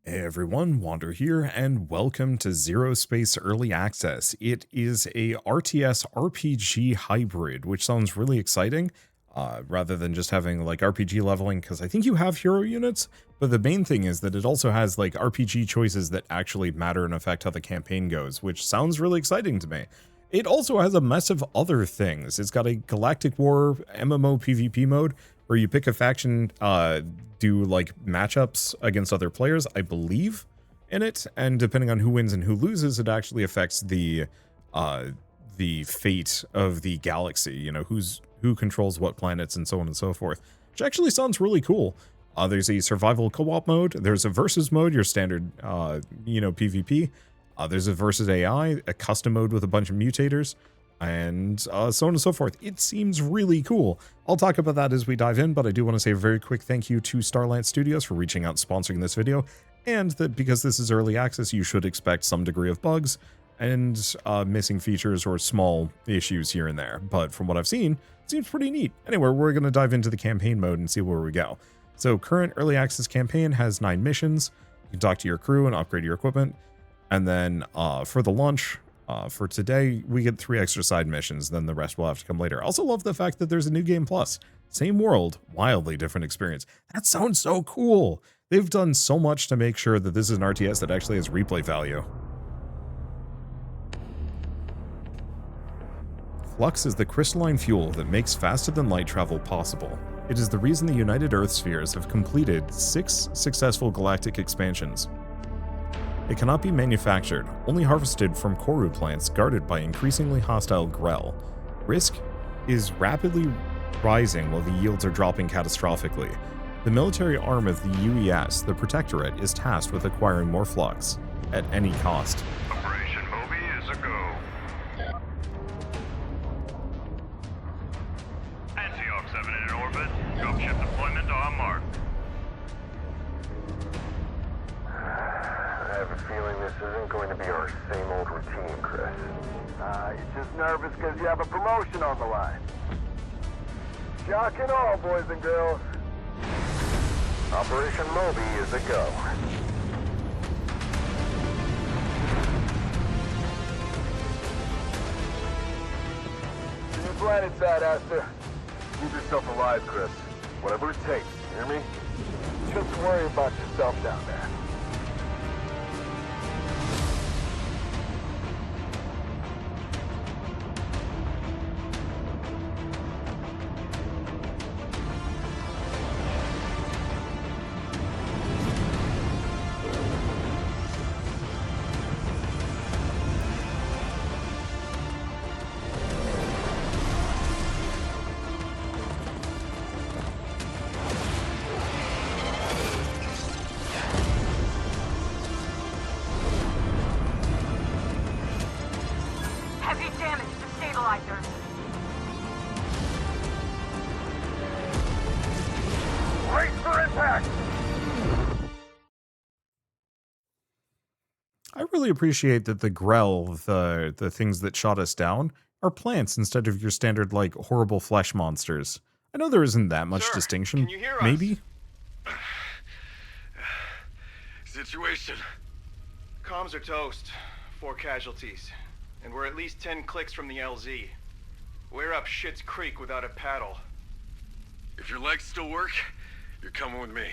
Hey everyone, Wander here, and welcome to ZeroSpace Early Access. It is a RTS RPG hybrid, which sounds really exciting, rather than just having like RPG leveling, because I think you have hero units, but the main thing is that it also has like RPG choices that actually matter and affect how the campaign goes, which sounds really exciting to me. It also has a mess of other things. It's got a Galactic War MMO PvP mode, where you pick a faction, do like matchups against other players, I believe, in it, and depending on who wins and who loses, it actually affects the fate of the galaxy. You know, who controls what planets and so on and so forth, which actually sounds really cool. There's a survival co-op mode. There's a versus mode, your standard, PvP. There's a versus AI, a custom mode with a bunch of mutators, and so on and so forth. It seems really cool. I'll talk about that as we dive in, but I do want to say a very quick thank you to Starland Studios for reaching out and sponsoring this video, and that because this is early access, you should expect some degree of bugs and missing features or small issues here and there. But from what I've seen, it seems pretty neat. Anyway, we're going to dive into the campaign mode and see where we go. So current early access campaign has 9 missions. You can talk to your crew and upgrade your equipment. And then for the launch, for today, we get 3 extra side missions, then the rest will have to come later. I also love the fact that there's a new game plus. Same world, wildly different experience. That sounds so cool. They've done so much to make sure that this is an RTS that actually has replay value. Flux is the crystalline fuel that makes faster than light travel possible. It is the reason the United Earth Spheres have completed 6 successful galactic expansions. It cannot be manufactured, only harvested from Koru plants guarded by increasingly hostile Grell. Risk is rapidly rising while the yields are dropping catastrophically. The military arm of the UES, the Protectorate, is tasked with acquiring more flux, at any cost. Operation Moby is a go. Antioch 7 in orbit. Dropship deployment on mark. I have a feeling this isn't going to be our same old routine, Chris. You're just nervous because you have a promotion on the line. Shock and all, boys and girls. Operation Moby is a go. To your planet side, Aster. Keep yourself alive, Chris. Whatever it takes, you hear me? Just worry about yourself down there. Heavy damage to stabilizers. Brace for impact! I really appreciate that the Grell, the things that shot us down, are plants instead of your standard, like, horrible flesh monsters. I know there isn't that much Sir, distinction. can you hear us? Maybe? Situation. Comms are toast. 4 casualties. And we're at least 10 clicks from the LZ. We're up Shit's Creek without a paddle. If your legs still work, you're coming with me.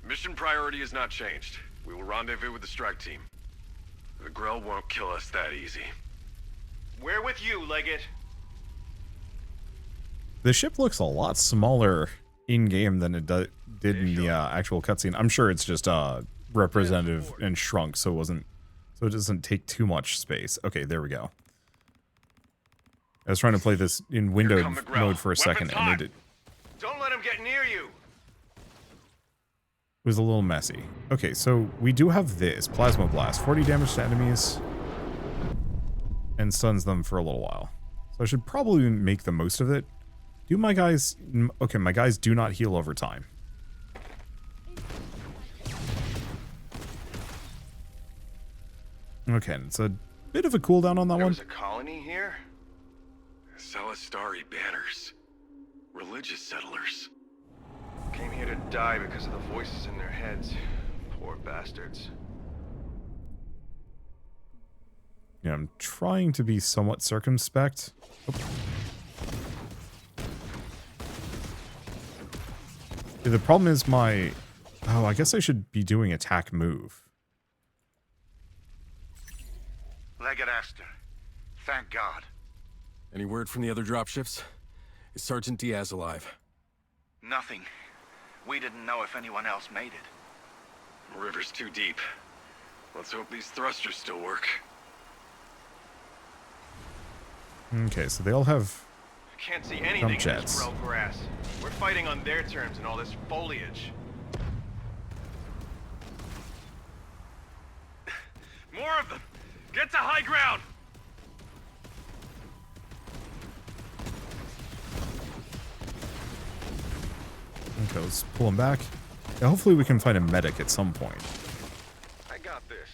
Mission priority has not changed. We will rendezvous with the strike team. The Grell won't kill us that easy. We're with you, Leggett. The ship looks a lot smaller in-game than it did in the actual cutscene. I'm sure it's just representative and shrunk, so it doesn't take too much space. Okay, there we go. I was trying to play this in windowed come the Grell. mode for a second, Weapons and hot. it Don't let him get near you. was a little messy. Okay, so we do have this. Plasma Blast. 40 damage to enemies. And stuns them for a little while. So I should probably make the most of it. Do my guys... Okay, my guys do not heal over time. Okay, it's a bit of a cooldown on that There one. was a colony here? Salistari banners. Religious settlers. Came here to die because of the voices in their heads. Poor bastards. Yeah, I'm trying to be somewhat circumspect. Oop. Yeah, the problem is my... Oh, I guess I should be doing attack move. Legate Aster. Thank God. Any word from the other dropships? Is Sergeant Diaz alive? Nothing. We didn't know if anyone else made it. The river's too deep. Let's hope these thrusters still work. Okay, so they all have... Can't see anything in jets. this grell grass. We're fighting on their terms and all this foliage. More of them! Get to high ground! Okay, let's pull them back. Yeah, hopefully we can find a medic at some point. I got this.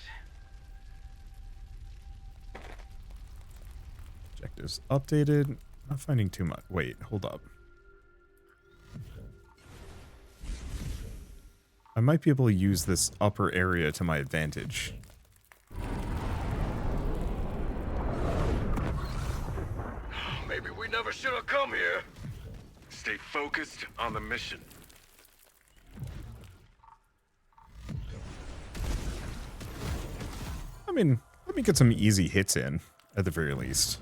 Objectives updated. Not finding too much. Wait, hold up. I might be able to use this upper area to my advantage. Maybe we never should have come here. Stay focused on the mission. I mean, let me get some easy hits in, at the very least.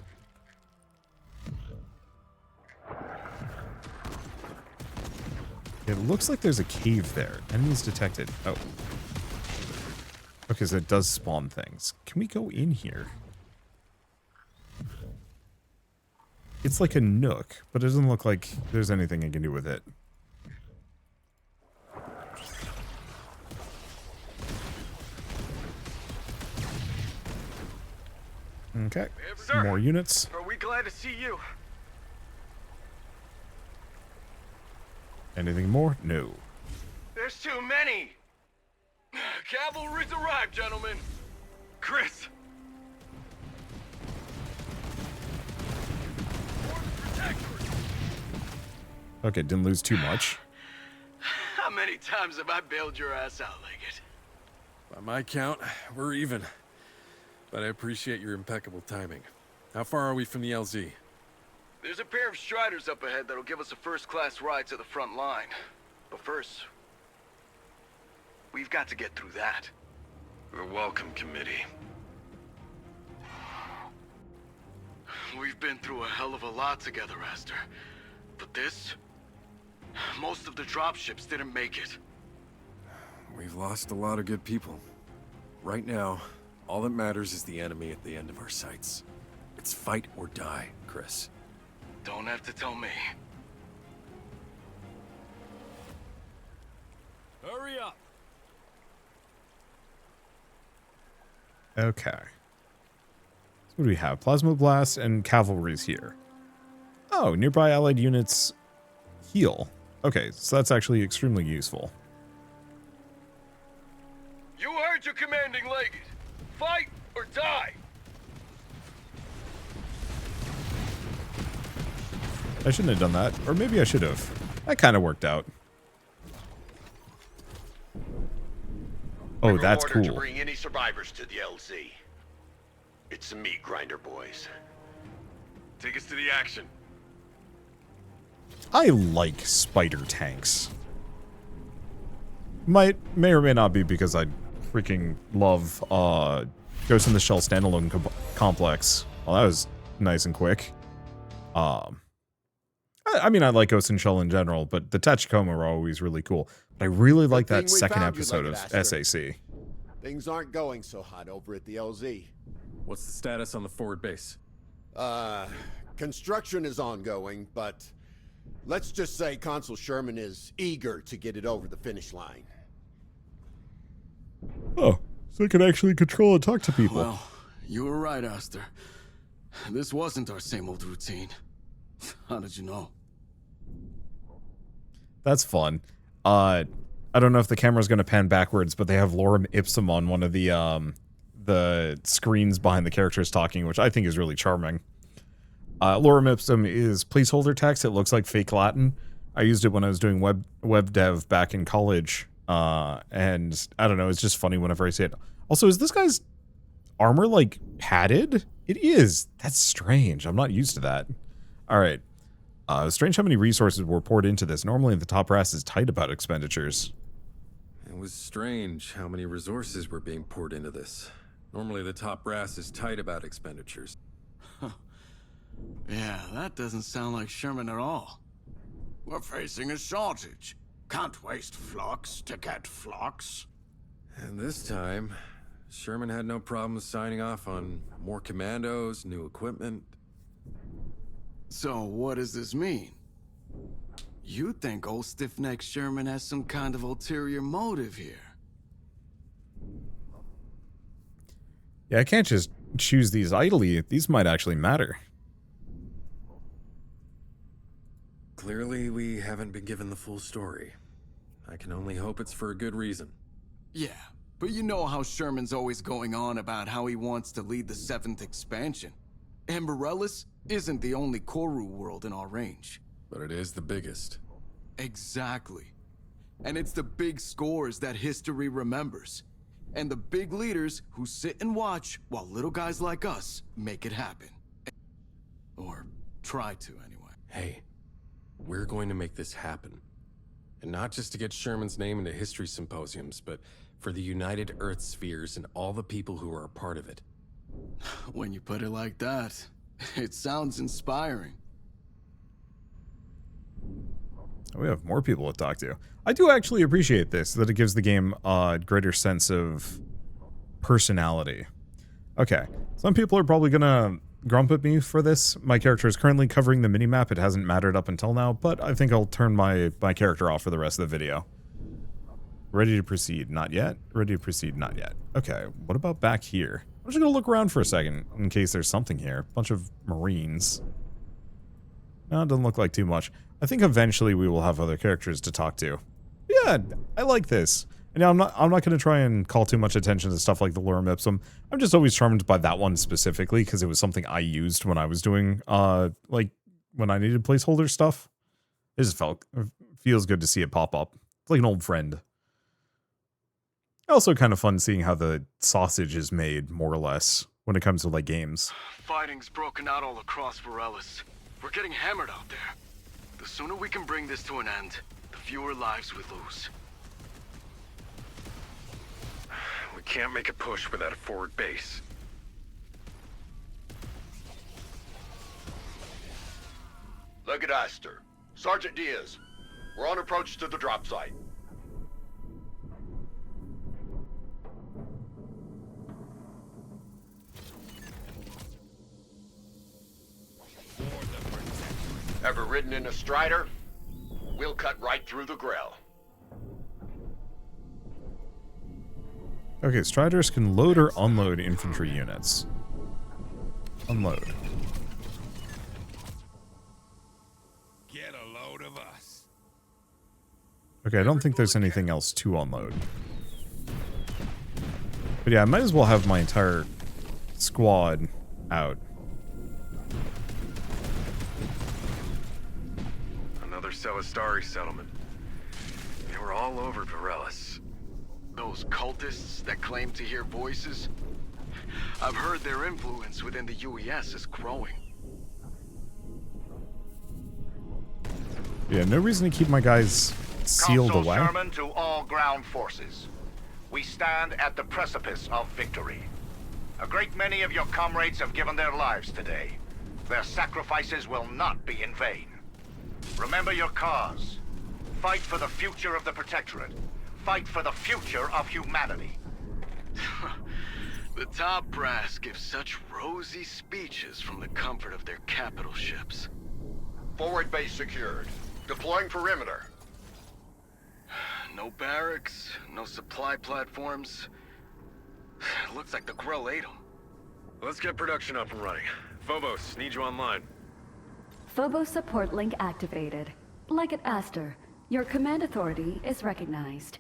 It looks like there's a cave there. Enemies detected. Oh. Okay, so it does spawn things. Can we go in here? It's like a nook, but it doesn't look like there's anything I can do with it. Okay. Sir, More units. Are we glad to see you? Anything more? No. There's too many. Cavalry's arrived, gentlemen. Chris. Protectorate. Okay, didn't lose too much. How many times have I bailed your ass out, Legate? By my count, we're even. But I appreciate your impeccable timing. How far are we from the LZ? There's a pair of Striders up ahead that'll give us a first-class ride to the front line. But first, we've got to get through that. The welcome committee. We've been through a hell of a lot together, Aster. But this... most of the dropships didn't make it. We've lost a lot of good people. Right now, all that matters is the enemy at the end of our sights. It's fight or die, Chris. Don't have to tell me. Hurry up! Okay. So what do we have? Plasma Blast and Cavalry's here. Oh, nearby allied units heal. Okay, so that's actually extremely useful. You heard your commanding Legate. Fight or die. I shouldn't have done that. Or maybe I should have. That kind of worked out. Oh, that's order to cool. bring any survivors to the LZ. It's the meat grinder, boys. Take us to the action. I like spider tanks. May or may not be because I freaking love Ghost in the Shell standalone complex. Well, that was nice and quick. I mean, I like Ghost in the Shell in general, but the Tachikoma are always really cool. But I really like that second episode of SAC. Things aren't going so hot over at the LZ. What's the status on the forward base? Construction is ongoing, but let's just say Consul Sherman is eager to get it over the finish line. Oh, so I can actually control and talk to people. Well, you were right, Aster. This wasn't our same old routine. How did you know? That's fun. I don't know if the camera's going to pan backwards, but they have Lorem Ipsum on one of the screens behind the characters talking, which I think is really charming. Lorem Ipsum is placeholder text. It looks like fake Latin. I used it when I was doing web dev back in college, And I don't know, it's just funny whenever I see it. Also, is this guy's armor like padded? It is. That's strange. I'm not used to that. All right. Strange how many resources were poured into this. Normally the top brass is tight about expenditures. It was strange how many resources were being poured into this. Normally the top brass is tight about expenditures. Yeah, that doesn't sound like Sherman at all. We're facing a shortage. Can't waste flux to get flux. And this time, Sherman had no problem signing off on more commandos, new equipment. So what does this mean? You think old stiff-necked Sherman has some kind of ulterior motive here? Yeah, I can't just choose these idly. These might actually matter. Clearly, we haven't been given the full story. I can only hope it's for a good reason. Yeah, but you know how Sherman's always going on about how he wants to lead the 7th expansion. And Morellis isn't the only Koru world in our range. But it is the biggest. Exactly. And it's the big scores that history remembers. And the big leaders who sit and watch while little guys like us make it happen. Or try to, anyway. Hey, we're going to make this happen. And not just to get Sherman's name into history symposiums, but for the United Earth Spheres and all the people who are a part of it. When you put it like that, it sounds inspiring. We have more people to talk to. I do actually appreciate this, that it gives the game a greater sense of personality. Okay, some people are probably gonna grump at me for this. My character is currently covering the minimap. It hasn't mattered up until now, but I think I'll turn my character off for the rest of the video. Ready to proceed? Not yet. Ready to proceed? Not yet. Okay, what about back here? I'm just gonna look around for a second in case there's something here. Bunch of Marines. No, it doesn't look like too much. I think eventually we will have other characters to talk to. Yeah, I like this. And I'm not going to try and call too much attention to stuff like the Lorem Ipsum. I'm just always charmed by that one specifically because it was something I used when I was doing like when I needed placeholder stuff. It just feels good to see it pop up. It's like an old friend. Also kind of fun seeing how the sausage is made, more or less, when it comes to like games. Fighting's broken out all across Morellis. We're getting hammered out there. The sooner we can bring this to an end, the fewer lives we lose. We can't make a push without a forward base. Look at Aster. Sergeant Diaz. We're on approach to the drop site. Ever ridden in a Strider? We'll cut right through the grill. Okay, Striders can load or unload infantry units. Unload. Get a load of us. Okay, I don't think there's anything else to unload. But yeah, I might as well have my entire squad out. Another Celestari settlement. They were all over Morellis. Those cultists that claim to hear voices? I've heard their influence within the UES is growing. Yeah, no reason to keep my guys sealed Consul away. Sherman to all ground forces. We stand at the precipice of victory. A great many of your comrades have given their lives today. Their sacrifices will not be in vain. Remember your cause. Fight for the future of the Protectorate. Fight for the future of humanity. The top brass give such rosy speeches from the comfort of their capital ships. Forward base secured. Deploying perimeter. No barracks, no supply platforms. Looks like the Grill ate them. Let's get production up and running. Phobos, need you online. Phobos support link activated. Like at Aster, your command authority is recognized.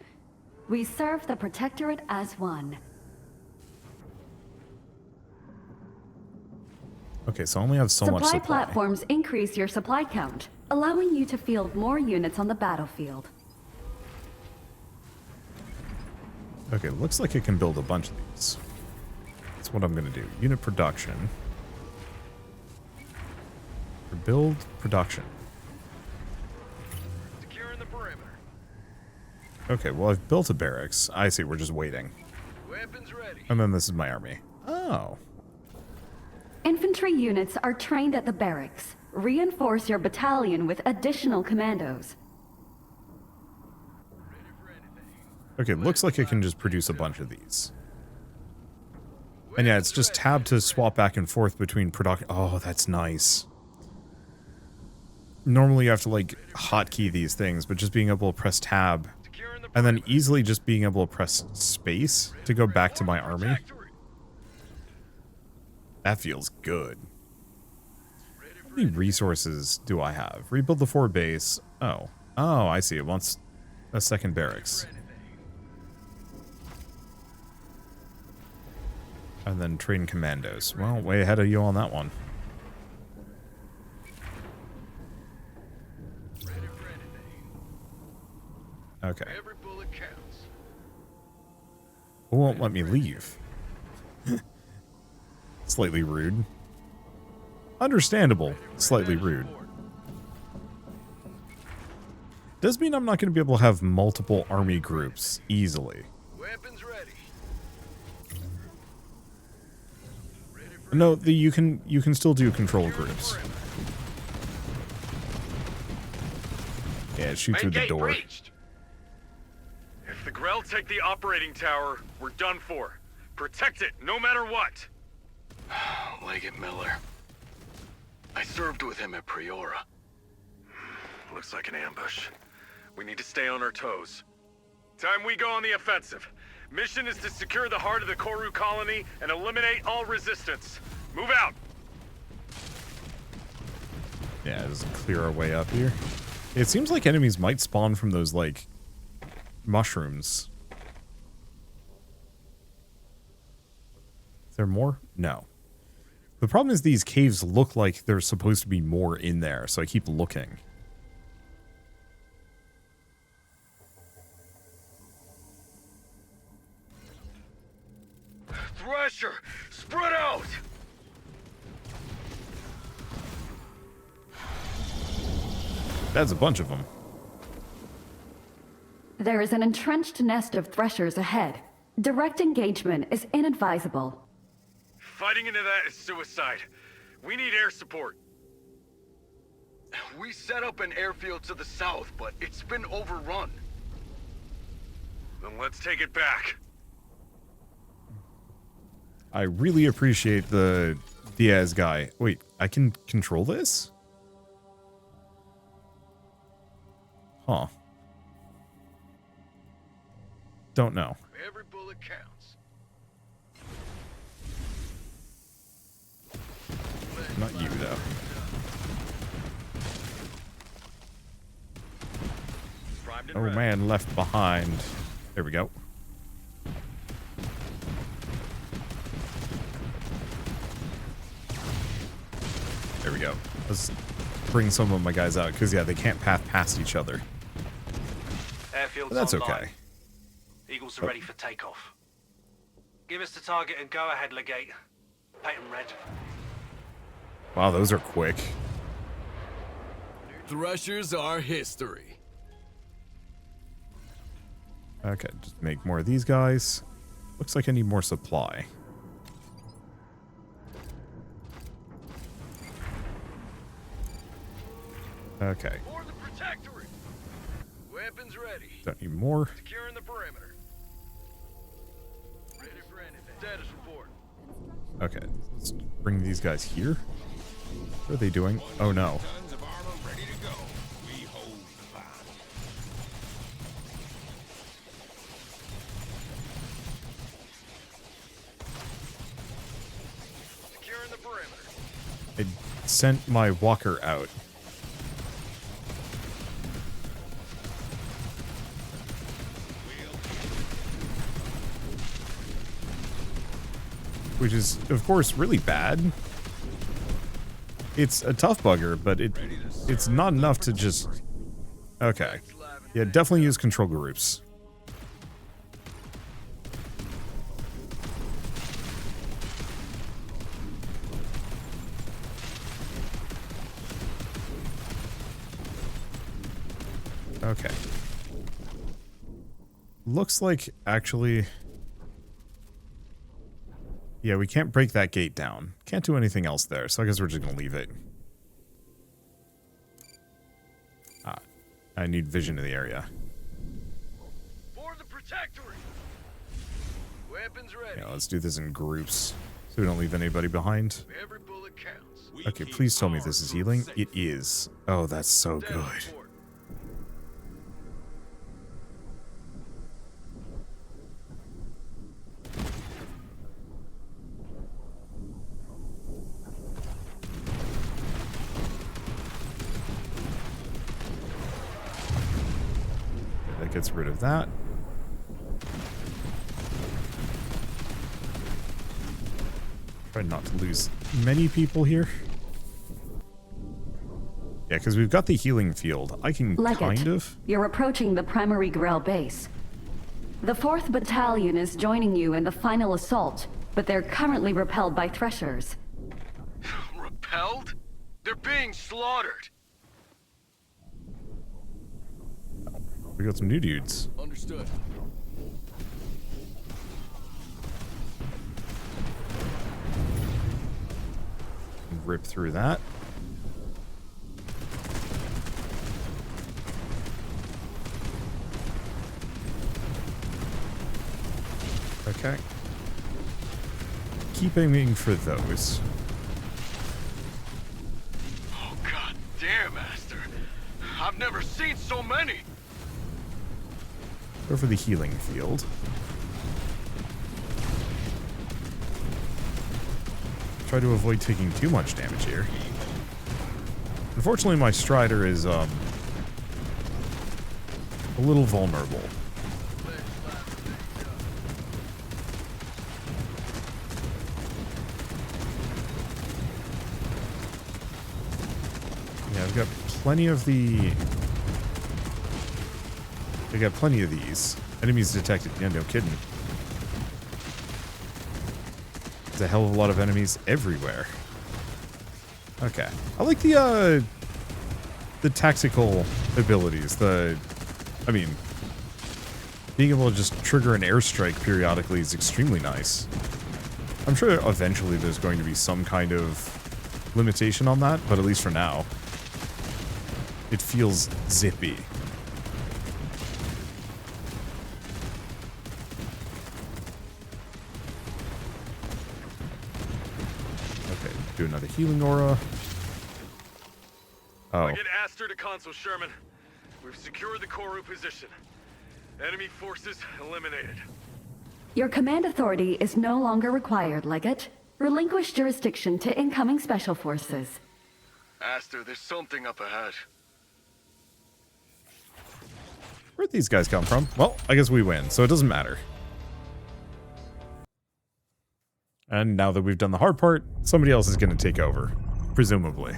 We serve the Protectorate as one. Okay, so I only have so much supply. Supply platforms increase your supply count, allowing you to field more units on the battlefield. Okay, looks like I can build a bunch of these. That's what I'm going to do. Unit production. For build production. Securing the perimeter. Okay, well, I've built a barracks. I see, we're just waiting. Weapons ready. And then this is my army. Oh. Infantry units are trained at the barracks. Reinforce your battalion with additional commandos. Okay, looks like I can just produce a bunch of these. And yeah, it's just tab to swap back and forth between production. Oh, that's nice. Normally you have to like hotkey these things, but just being able to press tab and then easily just being able to press space to go back to my army. That feels good. How many resources do I have? Rebuild the forward base. Oh. Oh, I see. It wants a second barracks. And then train commandos. Well, way ahead of you on that one. Okay. Who won't let me leave? Slightly rude. Understandable. Slightly rude. Does mean I'm not going to be able to have multiple army groups easily. Weapons ready. No, you can still do control groups. Yeah, shoot through the door. Breached. If the Grell take the operating tower, we're done for. Protect it, no matter what. Leggett Miller. I served with him at Priora. Looks like an ambush. We need to stay on our toes. Time we go on the offensive. Mission is to secure the heart of the Koru colony and eliminate all resistance. Move out! Yeah, just clear our way up here. It seems like enemies might spawn from those, like, mushrooms. Is there more? No. The problem is these caves look like there's supposed to be more in there, so I keep looking. Thresher! Spread out! That's a bunch of them. There is an entrenched nest of threshers ahead. Direct engagement is inadvisable. Fighting into that is suicide. We need air support. We set up an airfield to the south, but it's been overrun. Then let's take it back. I really appreciate the Diaz guy. Wait, I can control this? Huh. Don't know. Every bullet counts. Not you, though. Oh man, left behind. There we go. There we go. Let's bring some of my guys out, because, yeah, they can't path past each other. Airfield's But that's online. okay. Eagles are ready for takeoff. Give us the target and go ahead, Legate. Paint 'em red. Wow, those are quick. Threshers are history. Okay, just make more of these guys. Looks like I need more supply. Okay. For the Protectorate. Weapons ready. Don't need more. Securing the perimeter. Ready for anything. Status report. Okay, let's bring these guys here. What are they doing? Oh no. Securing the perimeter. I sent my walker out. Which is, of course, really bad. It's a tough bugger, but it's not enough to just... Okay. Yeah, definitely use control groups. Okay. Looks like, actually... Yeah, we can't break that gate down. Can't do anything else there, so I guess we're just gonna leave it. Ah, I need vision of the area. For the Protectorate! Weapons ready. Yeah, let's do this in groups, so we don't leave anybody behind. Every bullet counts. Okay, please tell me this is healing. It is. Oh, that's so good. That gets rid of that. Try not to lose many people here. Yeah, because we've got the healing field. I can kind of... You're approaching the primary Grell base. The 4th Battalion is joining you in the final assault, but they're currently repelled by Threshers. Repelled? They're being slaughtered. We got some new dudes. Understood. Rip through that. Okay. Keep aiming for those. Oh, god damn, Aster. I've never seen so many. Go for the healing field. Try to avoid taking too much damage here. Unfortunately, my Strider is a little vulnerable. Yeah, I've got plenty of the... I got plenty of these. Enemies detected. Yeah, no kidding. There's a hell of a lot of enemies everywhere. Okay. I like the tactical abilities. I mean, being able to just trigger an airstrike periodically is extremely nice. I'm sure eventually there's going to be some kind of limitation on that, but at least for now, it feels zippy. Do another healing aura. Oh. I'll get Aster to Consul Sherman. We've secured the Koru position. Enemy forces eliminated. Your command authority is no longer required, Legate. Relinquish jurisdiction to incoming special forces. Aster, there's something up ahead. Where'd these guys come from? Well, I guess we win, so it doesn't matter. And now that we've done the hard part, somebody else is going to take over. Presumably.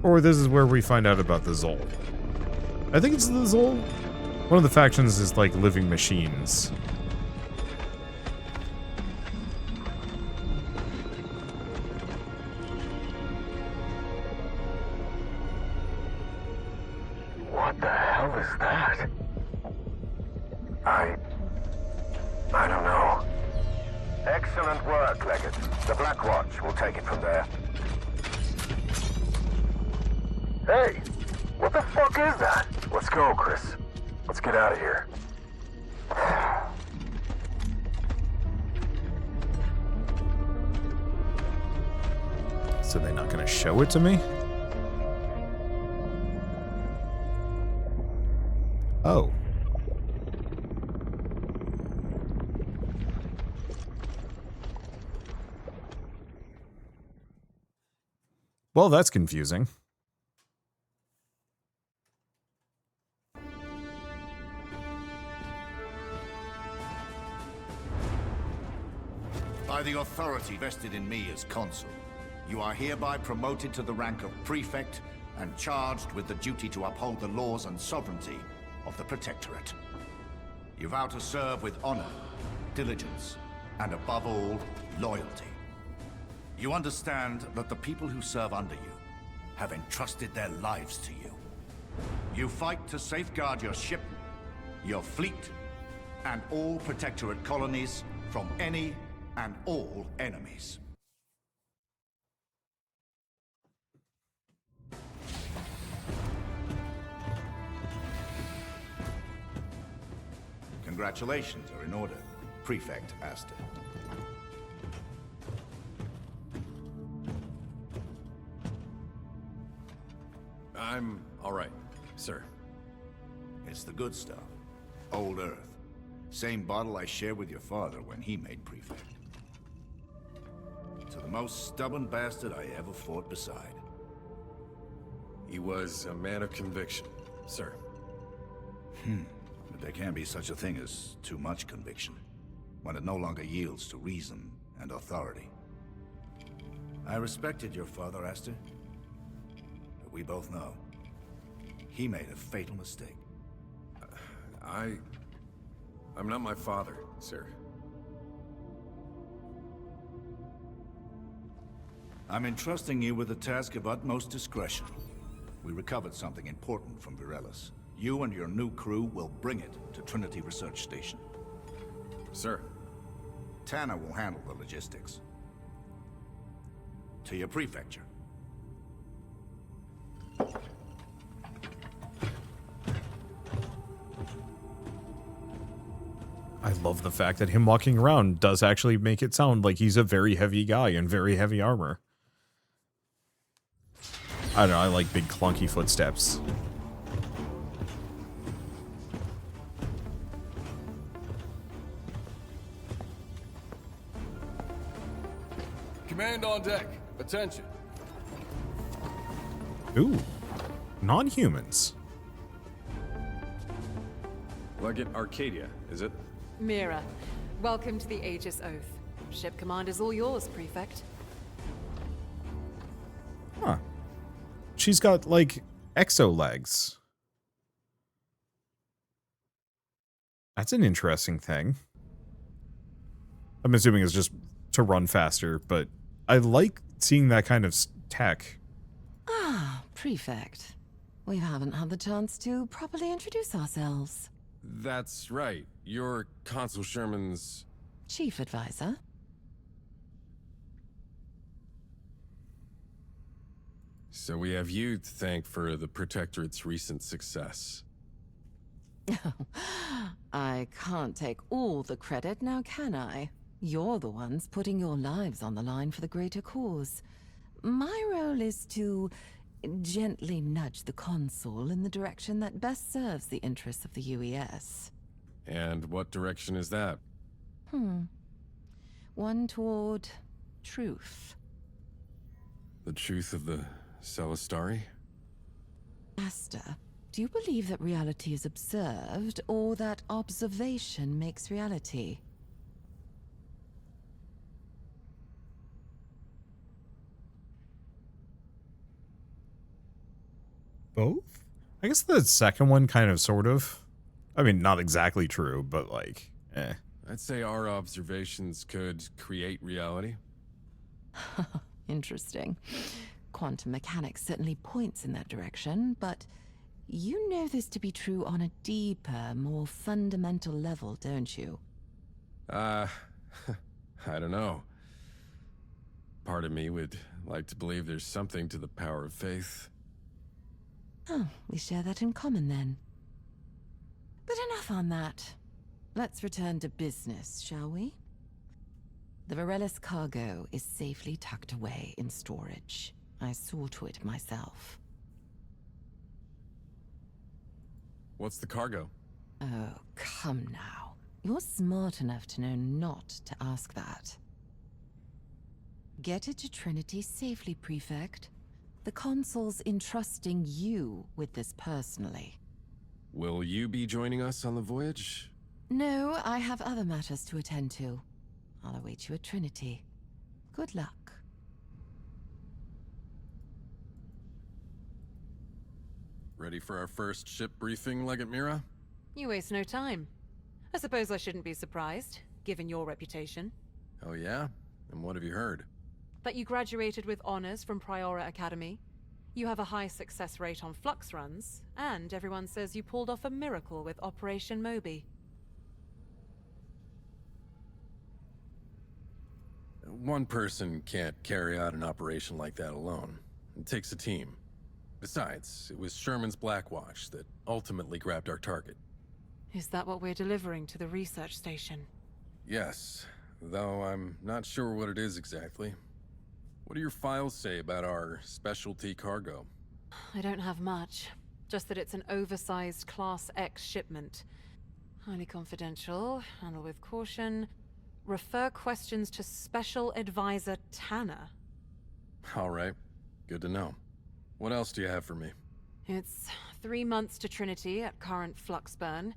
Or this is where we find out about the Zol. I think it's the Zol. One of the factions is like living machines. What the hell is that? I don't know. Excellent work, Legate. The Black Watch will take it from there. Hey! What the fuck is that? Let's go, Chris. Let's get out of here. So they're not going to show it to me? Oh. Well, that's confusing. By the authority vested in me as consul, you are hereby promoted to the rank of prefect and charged with the duty to uphold the laws and sovereignty of the Protectorate. You vow to serve with honor, diligence, and above all, loyalty. You understand that the people who serve under you have entrusted their lives to you. You fight to safeguard your ship, your fleet, and all Protectorate colonies from any and all enemies. Congratulations are in order, Prefect Aster. I'm all right, sir. It's the good stuff. Old Earth. Same bottle I shared with your father when he made Prefect. To the most stubborn bastard I ever fought beside. He was a man of conviction, sir. But there can be such a thing as too much conviction, when it no longer yields to reason and authority. I respected your father, Aster. But we both know, he made a fatal mistake. I'm not my father, sir. I'm entrusting you with a task of utmost discretion. We recovered something important from Virelis. You and your new crew will bring it to Trinity Research Station. Sir. Tanner will handle the logistics. To your prefecture. I love the fact that him walking around does actually make it sound like he's a very heavy guy in very heavy armor. I don't know, I like big clunky footsteps. Command on deck. Attention. Ooh, non-humans. Legate Arcadia, is it? Mira, welcome to the Aegis Oath. Ship command is all yours, Prefect. Huh. She's got, like, exo legs. That's an interesting thing. I'm assuming it's just to run faster, but I like seeing that kind of tech. Ah, Prefect. We haven't had the chance to properly introduce ourselves. That's right. You're Consul Sherman's... Chief Advisor. So we have you to thank for the Protectorate's recent success. I can't take all the credit now, can I? You're the ones putting your lives on the line for the greater cause. My role is to gently nudge the Consul in the direction that best serves the interests of the UES. And what direction is that? One toward truth. The truth of the Celestari? Aster, do you believe that reality is observed, or that observation makes reality? Both? I guess the second one kind of, sort of. I mean, not exactly true, but like, eh. I'd say our observations could create reality. Interesting. Quantum mechanics certainly points in that direction, but you know this to be true on a deeper, more fundamental level, don't you? I don't know. Part of me would like to believe there's something to the power of faith. Oh, we share that in common then. But enough on that. Let's return to business, shall we? The Virelis cargo is safely tucked away in storage. I saw to it myself. What's the cargo? Oh, come now. You're smart enough to know not to ask that. Get it to Trinity safely, Prefect. The Consul's entrusting you with this personally. Will you be joining us on the voyage? No, I have other matters to attend to. I'll await you at Trinity. Good luck. Ready for our first ship briefing, Legate Mira? You waste no time. I suppose I shouldn't be surprised, given your reputation. Oh yeah? And what have you heard? That you graduated with honors from Priora Academy. You have a high success rate on flux runs, and everyone says you pulled off a miracle with Operation Moby. One person can't carry out an operation like that alone. It takes a team. Besides, it was Sherman's Black Watch that ultimately grabbed our target. Is that what we're delivering to the research station? Yes, though I'm not sure what it is exactly. What do your files say about our specialty cargo? I don't have much. Just that it's an oversized Class X shipment. Highly confidential, handle with caution. Refer questions to Special Advisor Tanner. All right, good to know. What else do you have for me? It's 3 months to Trinity at current flux burn.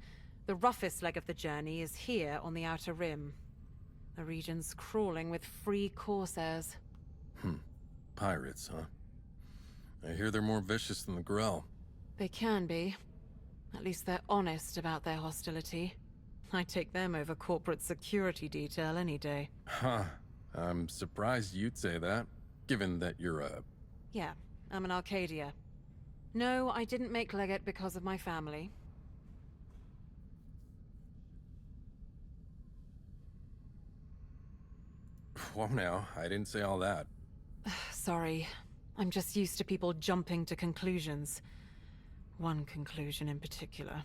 The roughest leg of the journey is here on the Outer Rim. The region's crawling with free corsairs. Pirates, huh? I hear they're more vicious than the Grell. They can be. At least they're honest about their hostility. I'd take them over corporate security detail any day. Huh. I'm surprised you'd say that, given that you're a... Yeah, I'm an Arcadia. No, I didn't make Legate because of my family. Well, now, I didn't say all that. Sorry. I'm just used to people jumping to conclusions. One conclusion in particular.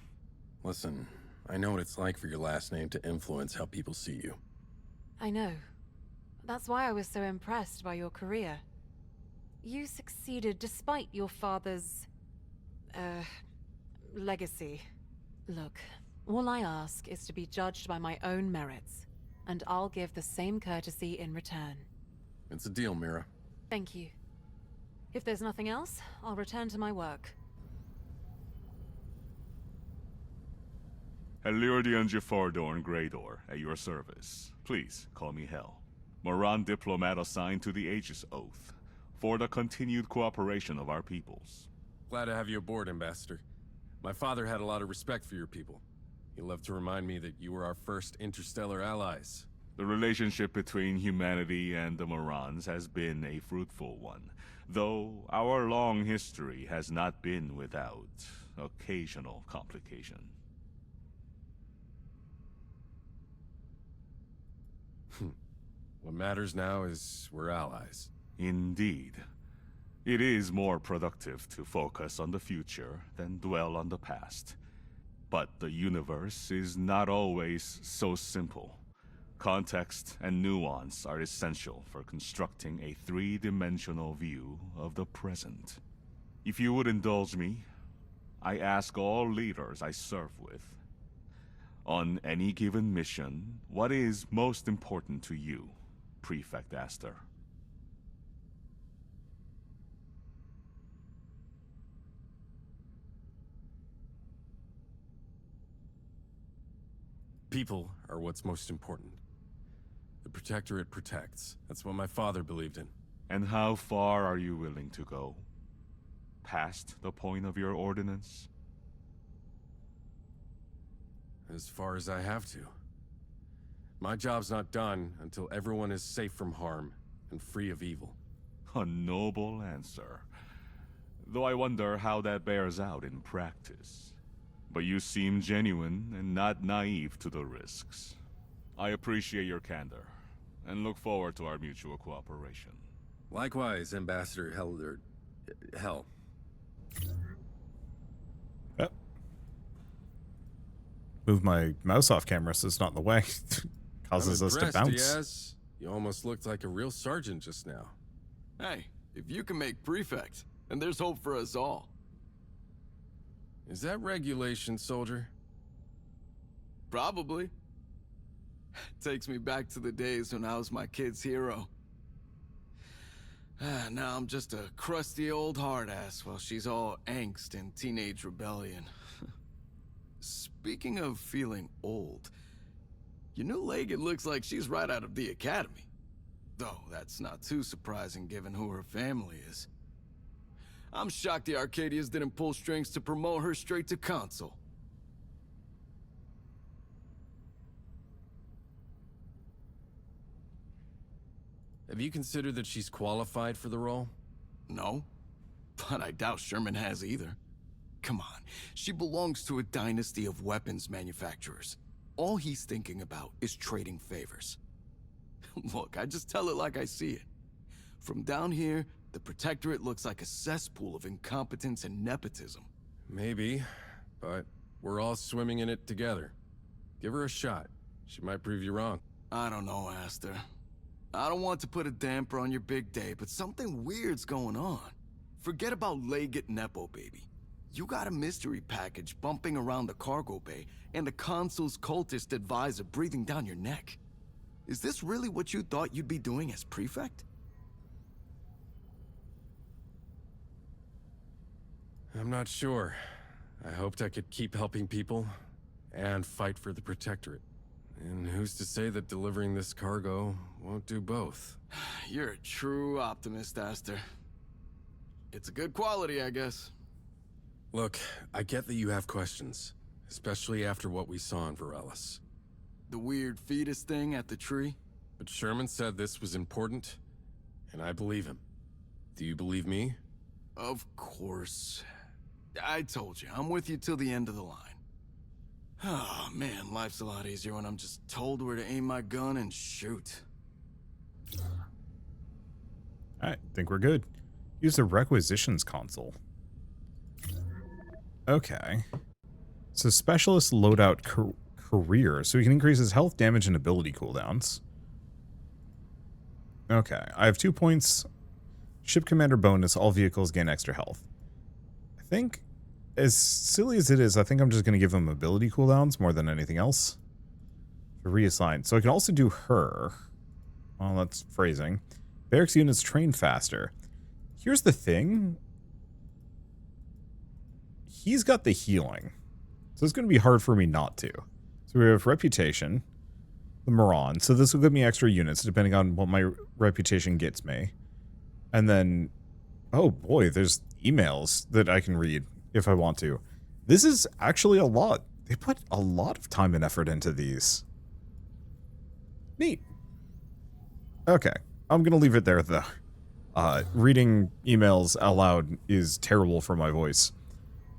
Listen, I know what it's like for your last name to influence how people see you. I know. That's why I was so impressed by your career. You succeeded despite your father's... legacy. Look, all I ask is to be judged by my own merits, and I'll give the same courtesy in return. It's a deal, Mira. Thank you. If there's nothing else, I'll return to my work. Haluridian Jafardorn Greydor, at your service. Please, call me Hel. Moran diplomat assigned to the Aegis Oath, for the continued cooperation of our peoples. Glad to have you aboard, Ambassador. My father had a lot of respect for your people. He loved to remind me that you were our first interstellar allies. The relationship between humanity and the Morans has been a fruitful one, though our long history has not been without occasional complication. What matters now is we're allies. Indeed. It is more productive to focus on the future than dwell on the past. But the universe is not always so simple. Context and nuance are essential for constructing a three-dimensional view of the present. If you would indulge me, I ask all leaders I serve with, on any given mission, what is most important to you, Prefect Aster? People are what's most important. The Protectorate protects. That's what my father believed in. And how far are you willing to go? Past the point of your ordinance? As far as I have to. My job's not done until everyone is safe from harm and free of evil. A noble answer. Though I wonder how that bears out in practice. But you seem genuine and not naive to the risks. I appreciate your candor, and look forward to our mutual cooperation. Likewise, Ambassador Hel. Yep. Move my mouse off camera so it's not in the way. Causes us to bounce. Diaz. You almost looked like a real sergeant just now. Hey, if you can make prefect, then there's hope for us all. Is that regulation, soldier? Probably. Takes me back to the days when I was my kid's hero. Now I'm just a crusty old hard-ass while she's all angst and teenage rebellion. Speaking of feeling old, your new Legate looks like she's right out of the academy. Though that's not too surprising given who her family is. I'm shocked the Arcadians didn't pull strings to promote her straight to consul. Have you considered that she's qualified for the role? No. but I doubt Sherman has either. Come on, she belongs to a dynasty of weapons manufacturers. All he's thinking about is trading favors. Look, I just tell it like I see it. From down here, the Protectorate looks like a cesspool of incompetence and nepotism. Maybe, but we're all swimming in it together. Give her a shot. She might prove you wrong. I don't know, Aster. I don't want to put a damper on your big day, but something weird's going on. Forget about Leggett Nepo, baby. You got a mystery package bumping around the cargo bay, and the consul's cultist advisor breathing down your neck. Is this really what you thought you'd be doing as prefect? I'm not sure. I hoped I could keep helping people and fight for the Protectorate. And who's to say that delivering this cargo won't do both? You're a true optimist, Aster. It's a good quality, I guess. Look, I get that you have questions, especially after what we saw in Varelis. The weird fetus thing at the tree? But Sherman said this was important, and I believe him. Do you believe me? Of course. I told you, I'm with you till the end of the line. Oh man, life's a lot easier when I'm just told where to aim my gun and shoot. Alright, think we're good. Use the requisitions console. Okay. So specialist loadout career. So he can increase his health, damage, and ability cooldowns. Okay. I have 2 points. Ship commander bonus. All vehicles gain extra health. I think, as silly as it is, I think I'm just going to give him ability cooldowns more than anything else. To reassign. So I can also do her. Well, that's phrasing. Barracks units train faster. Here's the thing. He's got the healing. So it's going to be hard for me not to. So we have reputation. The Moron. So this will give me extra units depending on what my reputation gets me. And then, oh boy, there's emails that I can read if I want to. This is actually a lot. They put a lot of time and effort into these. Neat. Okay. I'm going to leave it there, though. Reading emails out loud is terrible for my voice.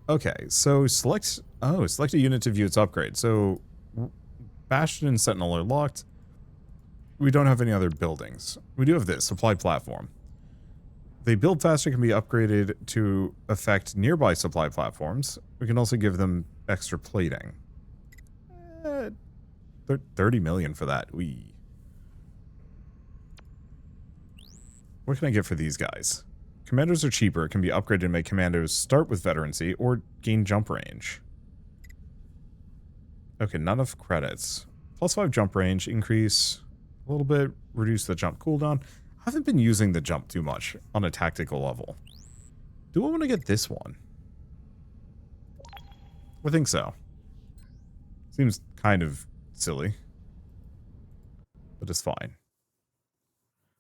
Okay, so select a unit to view its upgrade. So Bastion and Sentinel are locked. We don't have any other buildings. We do have this, supply platform. They build faster, can be upgraded to affect nearby supply platforms. We can also give them extra plating. 30 million for that. What can I get for these guys? Commanders are cheaper, can be upgraded to make commandos start with veterancy or gain jump range. Okay, not enough credits. +5 jump range, increase a little bit, reduce the jump cooldown. I haven't been using the jump too much on a tactical level. Do I want to get this one? I think so. Seems kind of silly, but it's fine.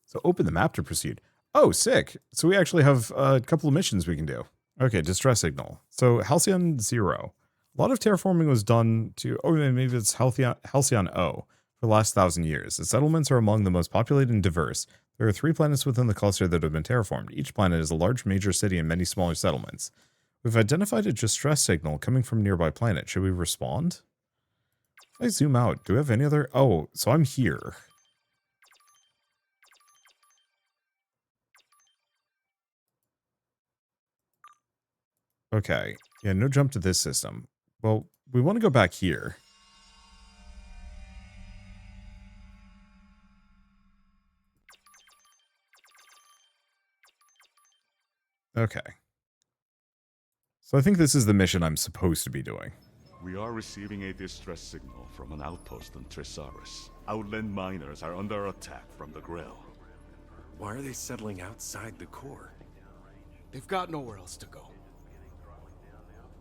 So open the map to proceed. Oh, sick. So we actually have a couple of missions we can do. Okay, distress signal. So Halcyon 0. A lot of terraforming was done to, oh, maybe it's Halcyon O for the last 1,000 years. The settlements are among the most populated and diverse. There are 3 planets within the cluster that have been terraformed. Each planet is a large major city and many smaller settlements. We've identified a distress signal coming from a nearby planet. Should we respond? If I zoom out, do we have any other? Oh, so I'm here. Okay. Yeah, no jump to this system. Well, we want to go back here. Okay. So I think this is the mission I'm supposed to be doing. We are receiving a distress signal from an outpost on Trisaris. Outland miners are under attack from the Grill. Why are they settling outside the core? They've got nowhere else to go.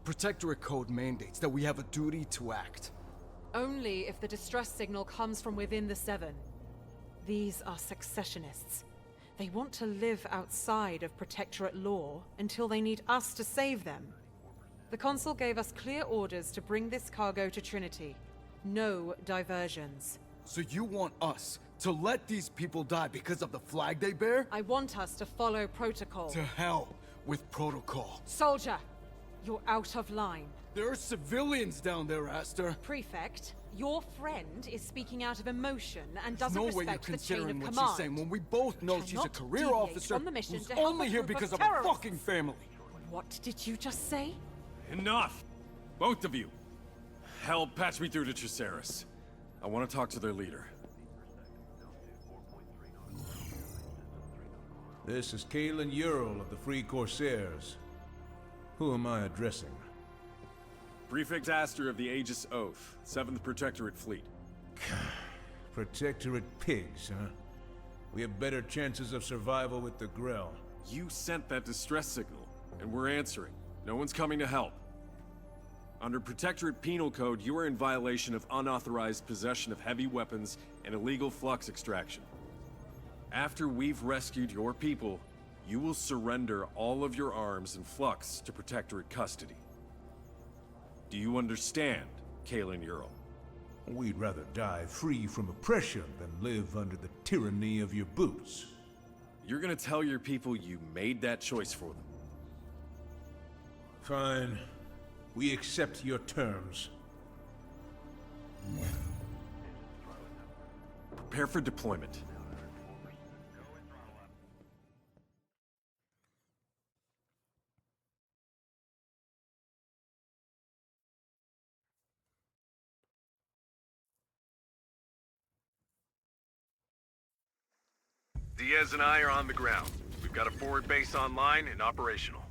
Protectorate code mandates that we have a duty to act. Only if the distress signal comes from within the Seven. These are successionists. They want to live outside of Protectorate law until they need us to save them. The Consul gave us clear orders to bring this cargo to Trinity. No diversions. So you want us to let these people die because of the flag they bear? I want us to follow protocol. To hell with protocol. Soldier, you're out of line. There are civilians down there, Aster. Prefect, your friend is speaking out of emotion and There's doesn't no way you're respect the chain of considering what command. she's saying when we both know she's a Cannot career deviate officer from the mission who's to help only a here group of because of a terrorists. fucking family. What did you just say? Enough! Both of you. Hell, patch me through to Triceris. I want to talk to their leader. This is Kalen Ural of the Free Corsairs. Who am I addressing? Prefect Aster of the Aegis Oath, 7th Protectorate Fleet. Protectorate pigs, huh? We have better chances of survival with the Grell. You sent that distress signal, and we're answering. No one's coming to help. Under Protectorate Penal Code, you are in violation of unauthorized possession of heavy weapons and illegal flux extraction. After we've rescued your people, you will surrender all of your arms and flux to Protectorate custody. Do you understand, Kalen Ural? We'd rather die free from oppression than live under the tyranny of your boots. You're gonna tell your people you made that choice for them. Fine. We accept your terms. Prepare for deployment. Diaz and I are on the ground. We've got a forward base online and operational.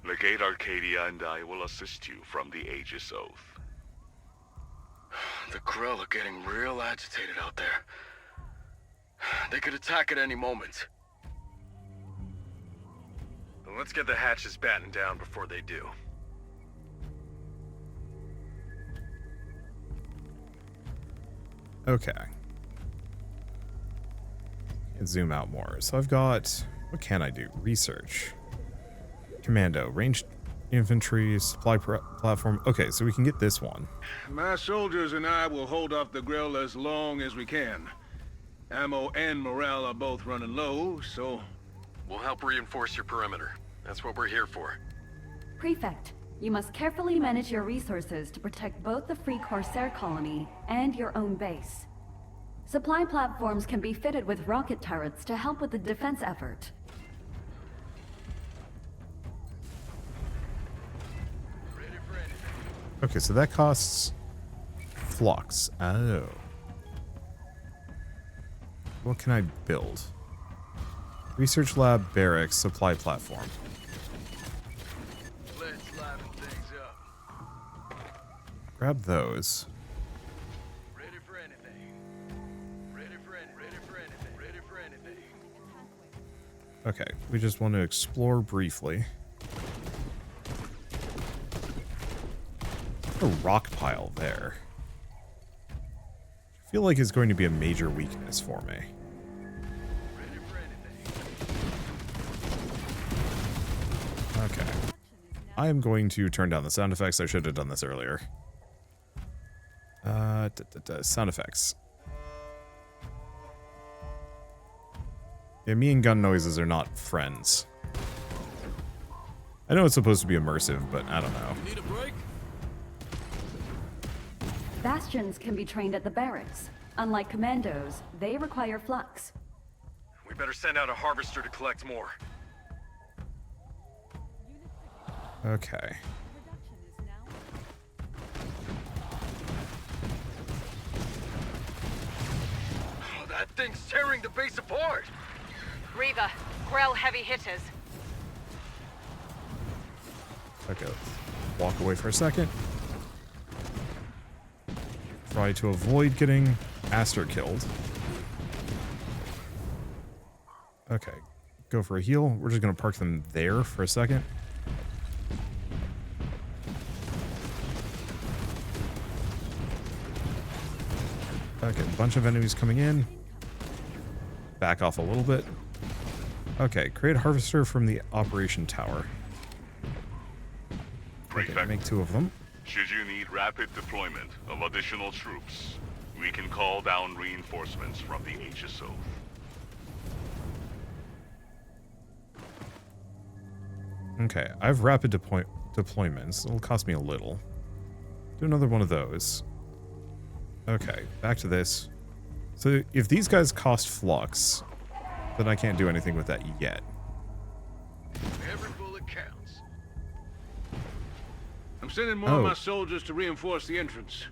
Legate Arcadia and I will assist you from the Aegis Oath. The Grell are getting real agitated out there. They could attack at any moment. Then let's get the hatches battened down before they do. Okay. And zoom out more. So I've got, what can I do? Research. Commando, ranged infantry, supply platform. Okay, so we can get this one. My soldiers and I will hold off the Grell as long as we can. Ammo and morale are both running low, so... We'll help reinforce your perimeter. That's what we're here for. Prefect, you must carefully manage your resources to protect both the Free Corsair colony and your own base. Supply platforms can be fitted with rocket turrets to help with the defense effort. Okay, so that costs flux. Oh. What can I build? Research lab, barracks, supply platform. Let's liven things up. Grab those. Ready for anything. Ready for anything. Ready for anything. Okay, we just want to explore briefly. A rock pile there. I feel like it's going to be a major weakness for me. Okay. I am going to turn down the sound effects. I should have done this earlier. Sound effects. Yeah, me and gun noises are not friends. I know it's supposed to be immersive, but I don't know. Need a break? Bastions can be trained at the barracks. Unlike commandos, they require flux. We better send out a harvester to collect more. Okay. Oh, that thing's tearing the base apart! Reva, Grell heavy hitters. Okay, let's walk away for a second. Try to avoid getting Aster killed. Okay, go for a heal. We're just gonna park them there for a second. Okay, a bunch of enemies coming in. Back off a little bit. Okay, create a harvester from the operation tower. Okay, make 2 of them. Should you need rapid deployment of additional troops, we can call down reinforcements from the Aegis Oath. Okay, I have rapid deployments. It'll cost me a little. Do another one of those. Okay, back to this. So if these guys cost flux, then I can't do anything with that yet. Every bullet counts. I'm sending more of my soldiers to reinforce the entrance.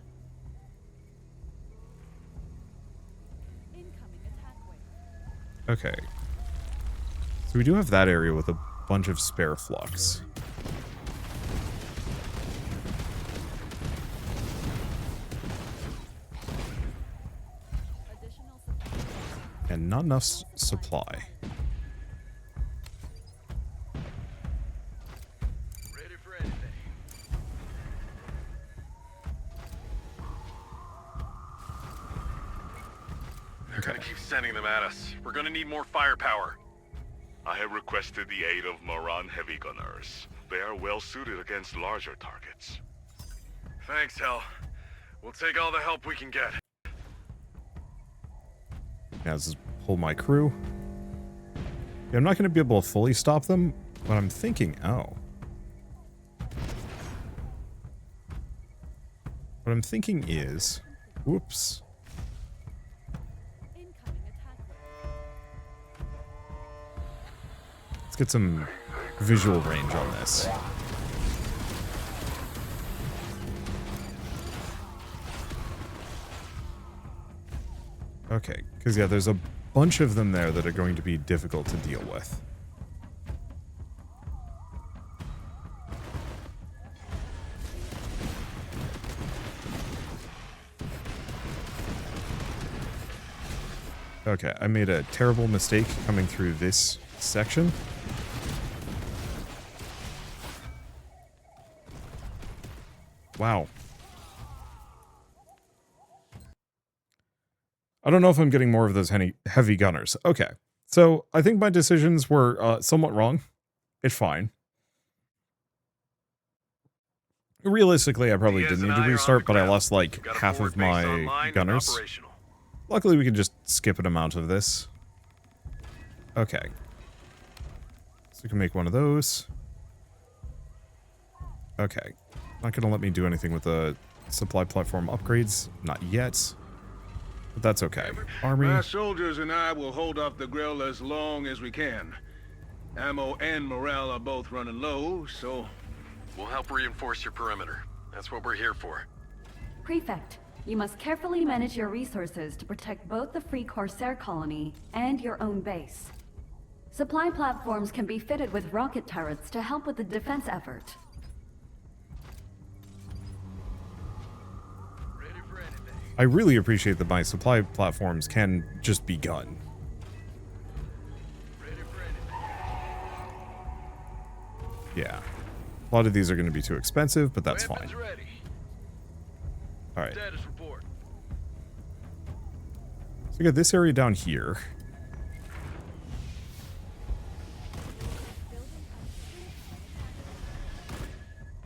Okay. So we do have that area with a bunch of spare flux. And not enough supply. Ready for anything. They're gonna keep sending them at us. We're gonna need more firepower. I have requested the aid of Moran heavy gunners. They are well suited against larger targets. Thanks, Hel. We'll take all the help we can get. Yeah, let's just pull my crew. Yeah, I'm not going to be able to fully stop them, but I'm thinking, oh. What I'm thinking is, whoops. Let's get some visual range on this. Okay, because yeah, there's a bunch of them there that are going to be difficult to deal with. Okay, I made a terrible mistake coming through this section. Wow. I don't know if I'm getting more of those heavy gunners. Okay, so I think my decisions were somewhat wrong. It's fine. Realistically, I probably didn't need to restart, but I lost like half of my gunners. Luckily, we can just skip an amount of this. Okay. So we can make one of those. Okay. Not going to let me do anything with the supply platform upgrades. Not yet. But that's okay. Army. My soldiers and I will hold off the grill as long as we can. Ammo and morale are both running low, so... We'll help reinforce your perimeter. That's what we're here for. Prefect, you must carefully manage your resources to protect both the Free Corsair colony and your own base. Supply platforms can be fitted with rocket turrets to help with the defense effort. I really appreciate that my supply platforms can just be gun. Yeah. A lot of these are going to be too expensive, but that's fine. Alright. So we got this area down here.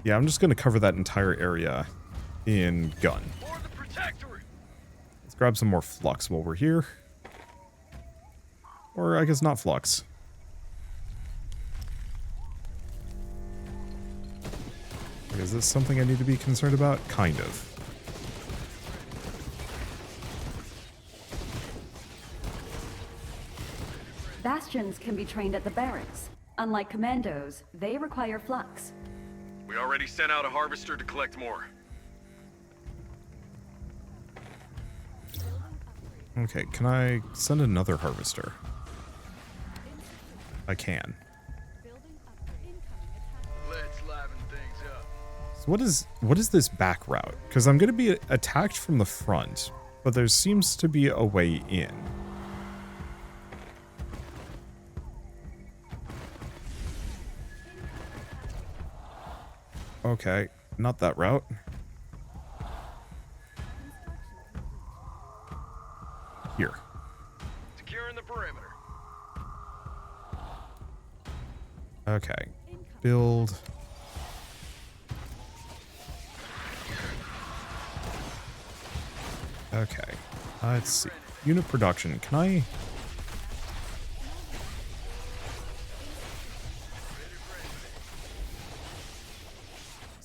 Yeah, I'm just going to cover that entire area in gun. Let's grab some more flux while we're here. Or I guess not flux. Is this something I need to be concerned about? Kind of. Bastions can be trained at the barracks. Unlike commandos, they require flux. We already sent out a harvester to collect more. Okay, can I send another harvester? I can. Let's liven things up. So what is this back route? Because I'm going to be attacked from the front, but there seems to be a way in. Okay, not that route. Here. Securing the perimeter. Okay. Build. Okay. Let's see. Unit production. Can I...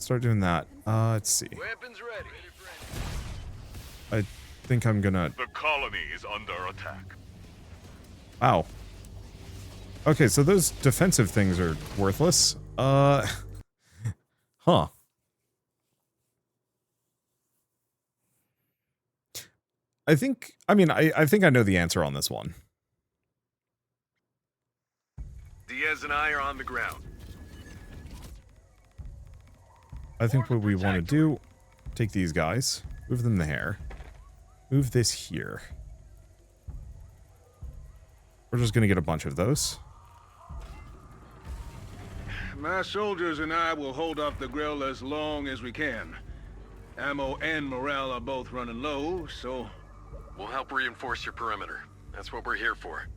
start doing that. Let's see. Weapons ready. I think I'm gonna... The colony is under attack. Wow. Okay, so those defensive things are worthless. Huh. I think I know the answer on this one. Diaz and I are on the ground. I think what we want to do, take these guys, move them there, move this here. We're just going to get a bunch of those. My soldiers and I will hold off the grill as long as we can. Ammo and morale are both running low, so... We'll help reinforce your perimeter. That's what we're here for.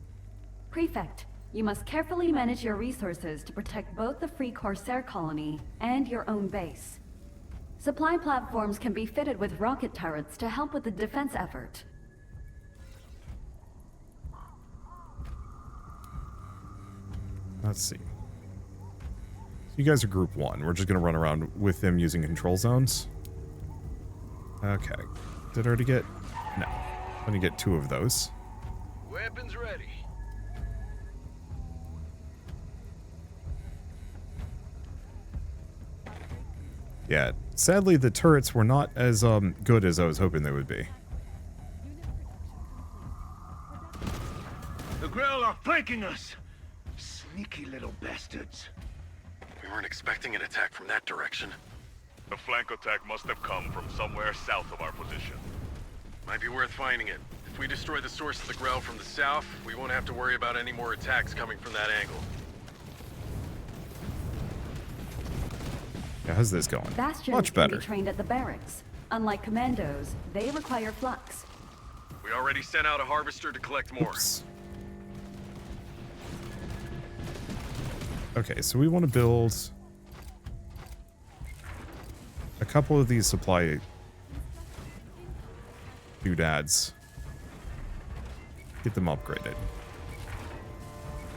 Prefect, you must carefully manage your resources to protect both the Free Corsair colony and your own base. Supply platforms can be fitted with rocket turrets to help with the defense effort. Let's see. You guys are group 1. We're just going to run around with them using control zones. Okay. Did I already get... No. I'm going to get 2 of those. Weapons ready. Yeah. Sadly, the turrets were not as good as I was hoping they would be. The grill are flanking us! Sneaky little bastards. We weren't expecting an attack from that direction. The flank attack must have come from somewhere south of our position. Might be worth finding it. If we destroy the source of the Grell from the south, we won't have to worry about any more attacks coming from that angle. Yeah, how's this going? Bastions Much better. can be trained at the barracks. Unlike commandos, they require flux. We already sent out a harvester to collect more. Oops. Okay, so we want to build a couple of these supply doodads. Get them upgraded.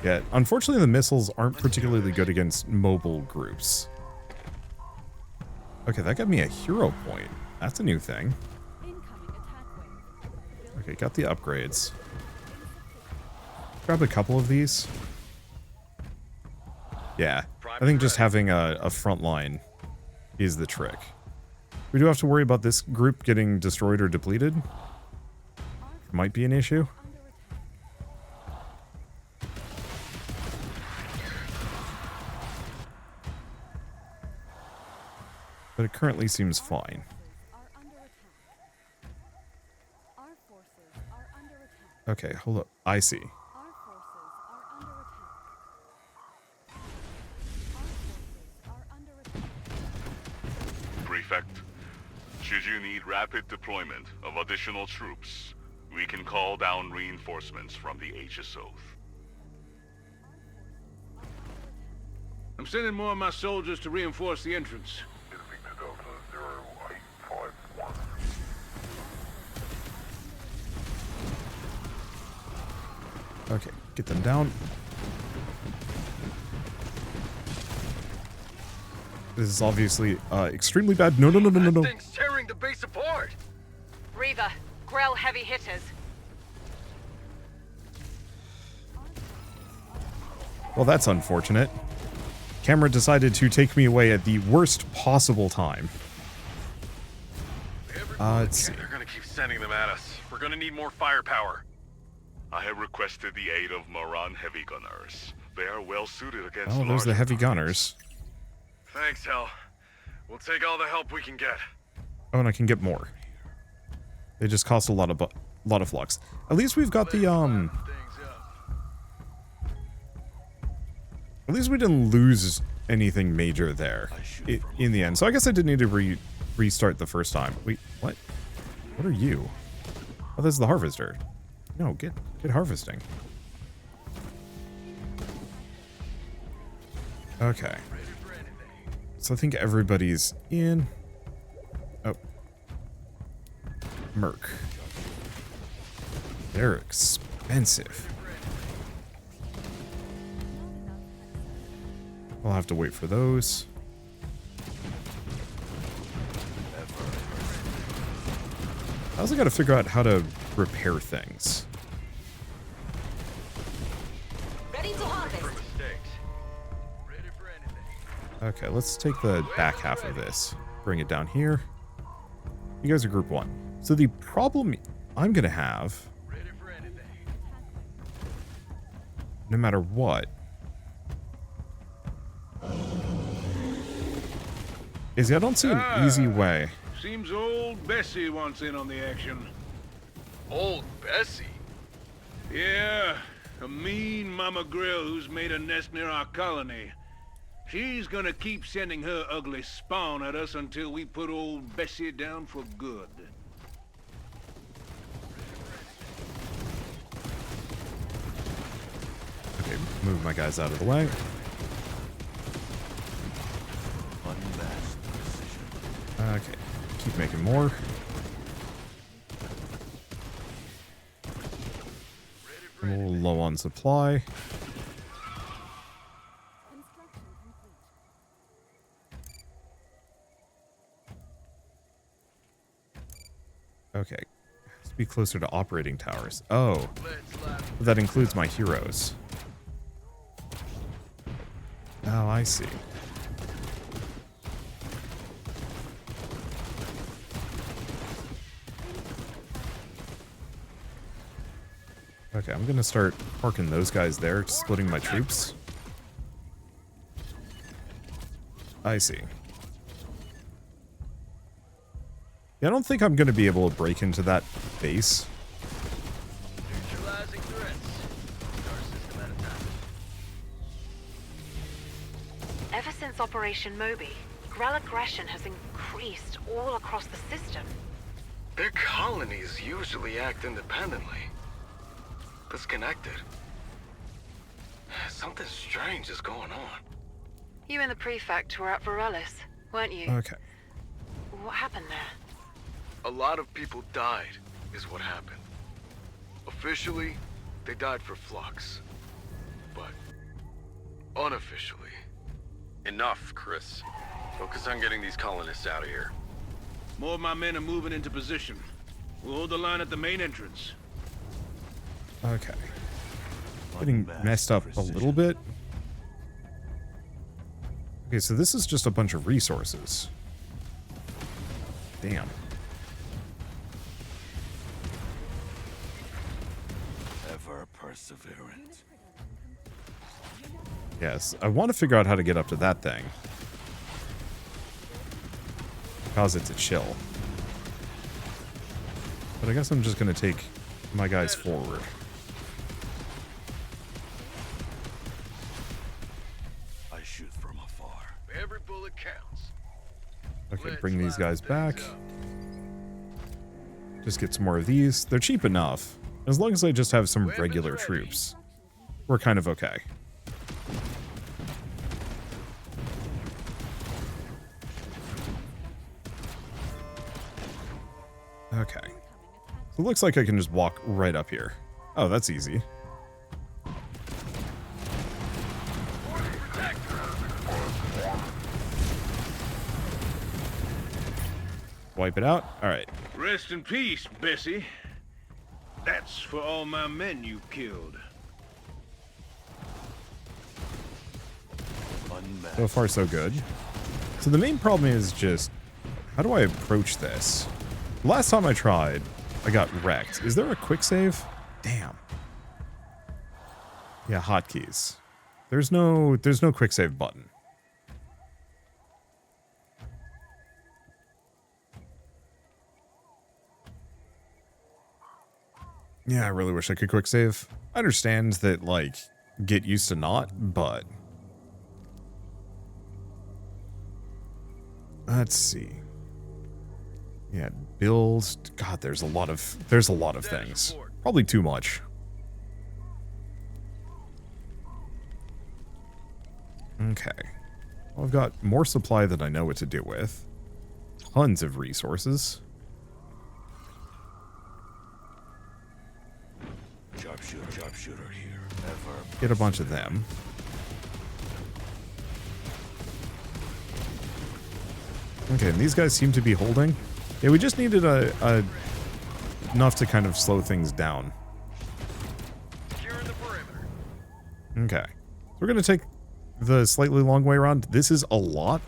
Yeah, unfortunately the missiles aren't particularly good against mobile groups. Okay, that got me a hero point. That's a new thing. Okay, got the upgrades. Grab a couple of these. Yeah, I think just having a front line is the trick. We do have to worry about this group getting destroyed or depleted. Might be an issue. But it currently seems fine. Okay, hold up. I see. Prefect, should you need rapid deployment of additional troops, we can call down reinforcements from the HSO. I'm sending more of my soldiers to reinforce the entrance. Okay, get them down. This is obviously extremely bad. No, no, no, no, no, no. That thing's tearing the base apart. Reaver, Grell heavy hitters. Well, that's unfortunate. Camera decided to take me away at the worst possible time. Let's see. They're gonna keep sending them at us. We're gonna need more firepower. I have requested the aid of Moran heavy gunners. They are well suited against. Oh, there's the heavy gunners. Thanks, Hel. We'll take all the help we can get. Oh, and I can get more. They just cost a lot of flux. At least we've got the At least we didn't lose anything major there in the end. So I guess I did need to restart the first time. Wait, what? What are you? Oh, this is the harvester. No, get harvesting. Okay. So I think everybody's in. Oh. Merc. They're expensive. I'll have to wait for those. I also got to figure out how to repair things. Ready to harvest. Okay, let's take the back half of this. Bring it down here. You guys are group 1. So the problem I'm going to have, no matter what, is I don't see an easy way. Seems old Bessie wants in on the action. Old Bessie? Yeah, a mean Mama Grill who's made a nest near our colony. She's gonna keep sending her ugly spawn at us until we put old Bessie down for good. Okay, move my guys out of the way. Okay, keep making more. I'm a little low on supply. Okay, has to be closer to operating towers. Oh, that includes my heroes. Oh, I see. Okay, I'm gonna start parking those guys there, splitting my troops. I see. Yeah, I don't think I'm gonna be able to break into that base. Neutralizing threats. Star system at a time. Ever since Operation Moby, Grell aggression has increased all across the system. Their colonies usually act independently. Disconnected. Something strange is going on. You and the prefect were at Varelis, weren't you? Okay. What happened there? A lot of people died, is what happened. Officially, they died for flux. But unofficially... Enough, Chris. Focus on getting these colonists out of here. More of my men are moving into position. We'll hold the line at the main entrance. Okay. Getting messed up a little bit. Okay, so this is just a bunch of resources. Damn. Ever perseverant. Yes, I want to figure out how to get up to that thing. Cause it to chill. But I guess I'm just going to take my guys forward. I shoot from afar. Every bullet counts. Okay, bring these guys back. Just get some more of these. They're cheap enough. As long as I just have some regular troops, we're kind of okay. Okay. So it looks like I can just walk right up here. Oh, that's easy. Wipe it out. All right. Rest in peace, Bessie. That's for all my men you killed. So far, so good. So the main problem is just, how do I approach this? Last time I tried, I got wrecked. Is there a quick save? Damn. Yeah, hotkeys. There's no quick save button. Yeah, I really wish I could quick save. I understand that, like, get used to not, but... Let's see. Yeah, build. God, there's a lot of things. Probably too much. Okay. Well, I've got more supply than I know what to do with. Tons of resources. Sharpshooter here. Ever. Get a bunch of them. Okay, and these guys seem to be holding. Yeah, we just needed a enough to kind of slow things down. Okay. So we're going to take the slightly long way around. This is a lot.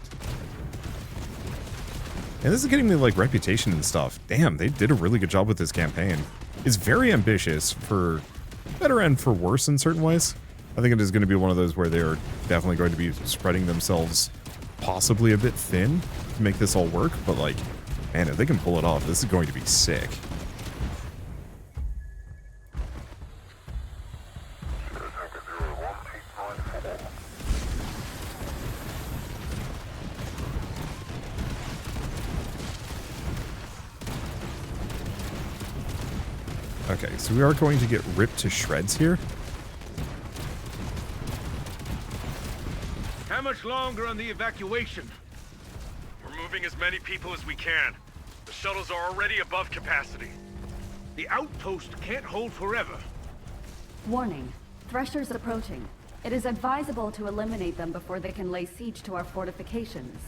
And this is getting me, like, reputation and stuff. Damn, they did a really good job with this campaign. It's very ambitious for better and for worse in certain ways. I think it is going to be one of those where they're definitely going to be spreading themselves possibly a bit thin to make this all work. But, like, man, if they can pull it off, this is going to be sick. Okay, so we are going to get ripped to shreds here. How much longer on the evacuation? We're moving as many people as we can. The shuttles are already above capacity. The outpost can't hold forever. Warning. Threshers approaching. It is advisable to eliminate them before they can lay siege to our fortifications.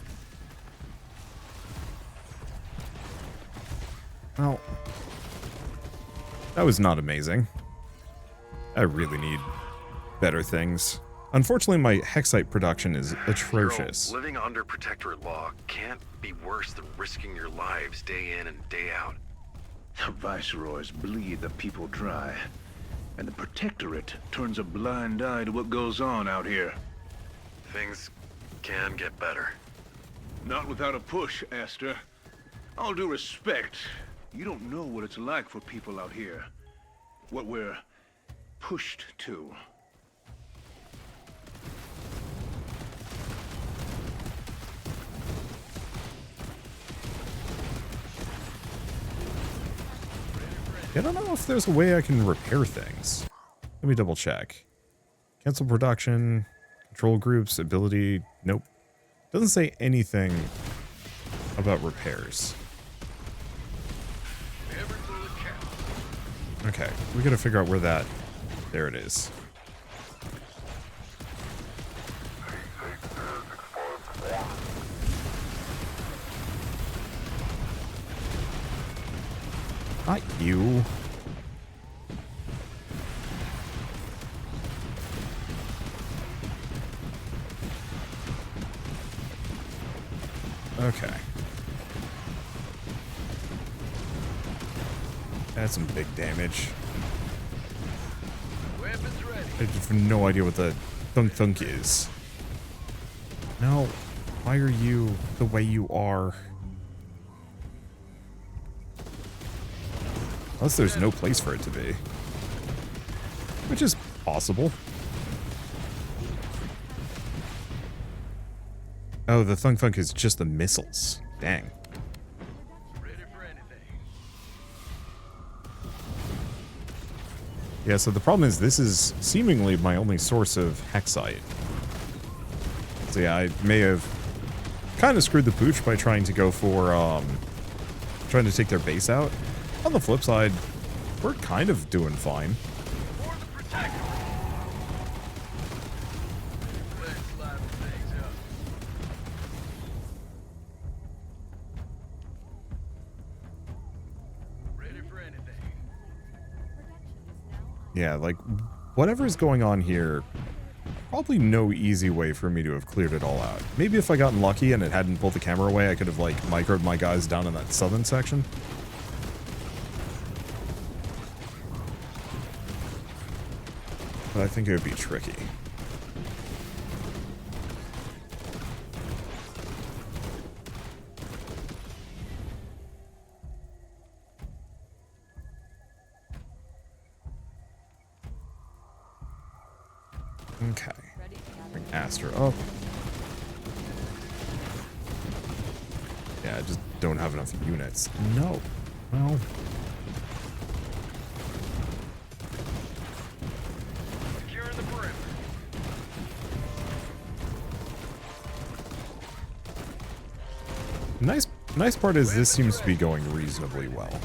Well, that was not amazing. I really need better things. Unfortunately, my Hexite production is atrocious. Living under Protectorate law can't be worse than risking your lives day in and day out. The Viceroys bleed the people dry, and the Protectorate turns a blind eye to what goes on out here. Things can get better. Not without a push, Aster. All due respect, you don't know what it's like for people out here. What we're pushed to. I don't know if there's a way I can repair things. Let me double check. Cancel production, control groups, ability. Nope. Doesn't say anything about repairs. Okay, we gotta figure out where that... There it is. Not you. Okay. That's some big damage. I have no idea what the thunk thunk is. No. Why are you the way you are? Unless there's no place for it to be. Which is possible. Oh, the thunk thunk is just the missiles. Dang. Yeah, so the problem is this is seemingly my only source of Hexite. So yeah, I may have kind of screwed the pooch by trying to go for, trying to take their base out. On the flip side, we're kind of doing fine. Yeah, like, whatever's going on here, probably no easy way for me to have cleared it all out. Maybe if I gotten lucky and it hadn't pulled the camera away, I could have, like, microed my guys down in that southern section. But I think it would be tricky. Okay. Bring Aster up. Yeah, I just don't have enough units. No. Well... Nice part is this seems to be going reasonably well.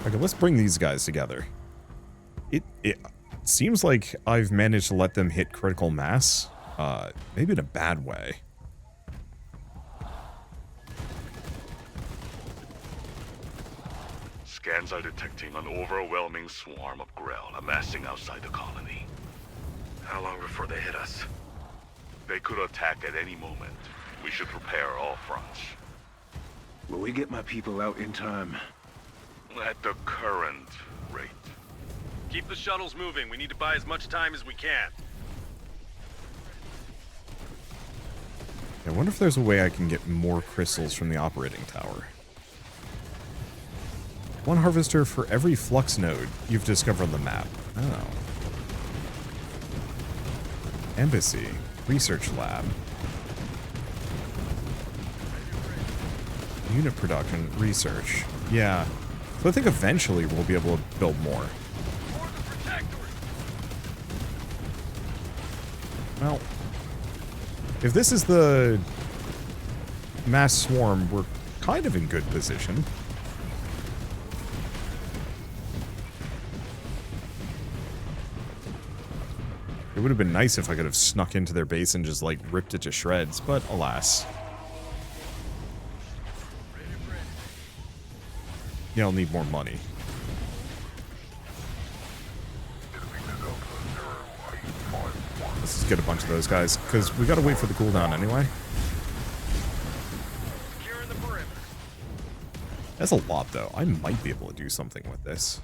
Okay, let's bring these guys together. It seems like I've managed to let them hit critical mass, maybe in a bad way. Scan scans are detecting an overwhelming swarm of Grell amassing outside the colony. How long before they hit us? They could attack at any moment. We should prepare all fronts. Will we get my people out in time? At the current rate. Keep the shuttles moving. We need to buy as much time as we can. I wonder if there's a way I can get more crystals from the operating tower. One harvester for every flux node you've discovered on the map. Oh. Embassy. Research lab. Unit production. Research. Yeah. So I think eventually we'll be able to build more. Well, if this is the mass swarm, we're kind of in good position. It would have been nice if I could have snuck into their base and just, like, ripped it to shreds, but alas. Yeah, I'll need more money. Let's just get a bunch of those guys, because we gotta wait for the cooldown anyway. That's a lot, though. I might be able to do something with this.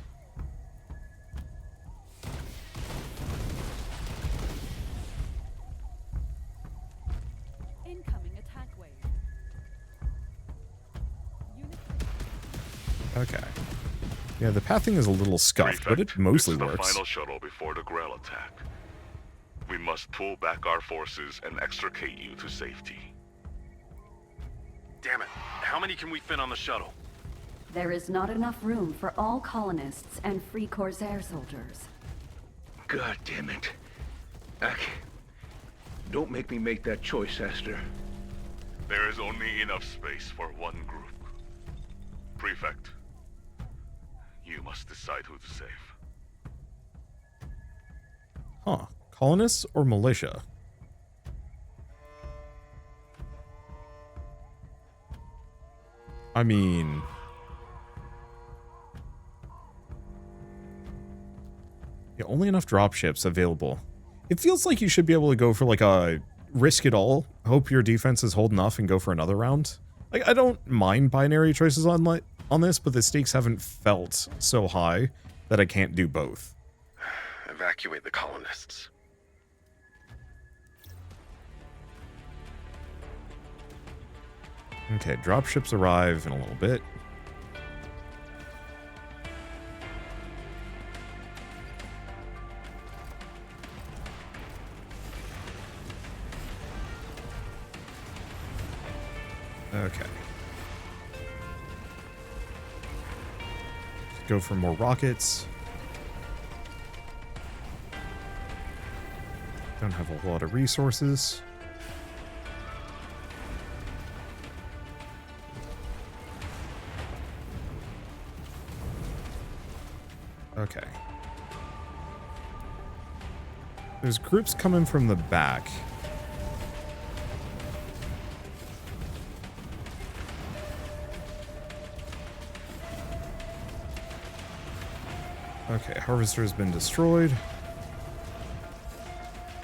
Incoming attack wave. Okay. Yeah, the pathing is a little scuffed, but it mostly this is works. the final shuttle before the Grell attack. We must pull back our forces and extricate you to safety. Damn it. How many can we fit on the shuttle? There is not enough room for all colonists and free Corsair soldiers. God damn it. Don't make me make that choice, Aster. There is only enough space for one group. Prefect, you must decide who to save. Huh. Colonists or militia? I mean... yeah, only enough dropships available. It feels like you should be able to go for like a risk it all, hope your defense is hold enough and go for another round. Like, I don't mind binary choices on this, but the stakes haven't felt so high that I can't do both. Evacuate the colonists. Okay, dropships arrive in a little bit. Okay. Go for more rockets. Don't have a whole lot of resources. Okay. There's groups coming from the back. Okay, harvester has been destroyed.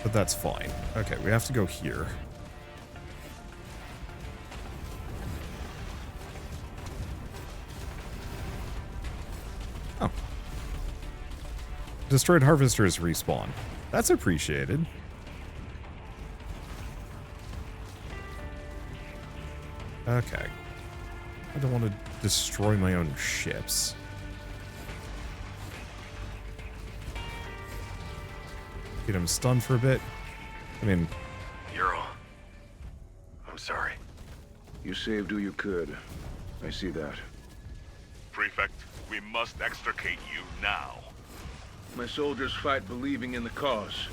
But that's fine. Okay, we have to go here. Oh. Destroyed harvesters respawn. That's appreciated. Okay. I don't want to destroy my own ships. Get him stunned for a bit. I mean... Euro. I'm sorry. You saved who you could. I see that. Prefect, we must extricate you now. My soldiers fight believing in the cause.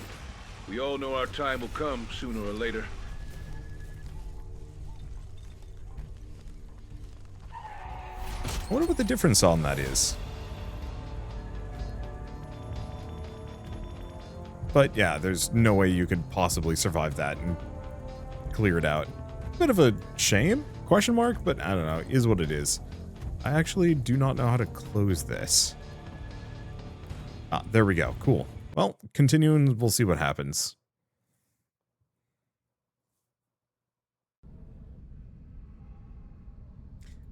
We all know our time will come sooner or later. I wonder what the difference on that is. But yeah, there's no way you could possibly survive that and clear it out. Bit of a shame? Question mark? But I don't know. Is what it is. I actually do not know how to close this. Ah, there we go. Cool. Well, continuing, we'll see what happens.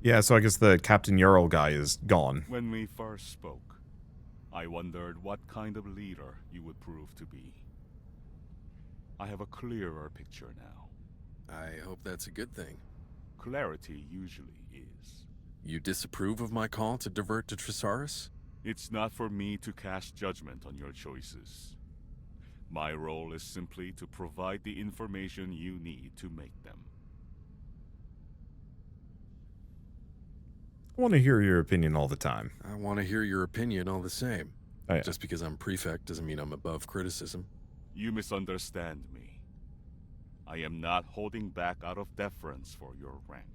Yeah, so I guess the Captain Jarl guy is gone. When we first spoke, I wondered what kind of leader you would prove to be. I have a clearer picture now. I hope that's a good thing. Clarity usually is. You disapprove of my call to divert to Tresaris? It's not for me to cast judgment on your choices. My role is simply to provide the information you need to make them. I want to hear your opinion all the time. I want to hear your opinion all the same. Oh, yeah. Just because I'm prefect doesn't mean I'm above criticism. You misunderstand me. I am not holding back out of deference for your rank.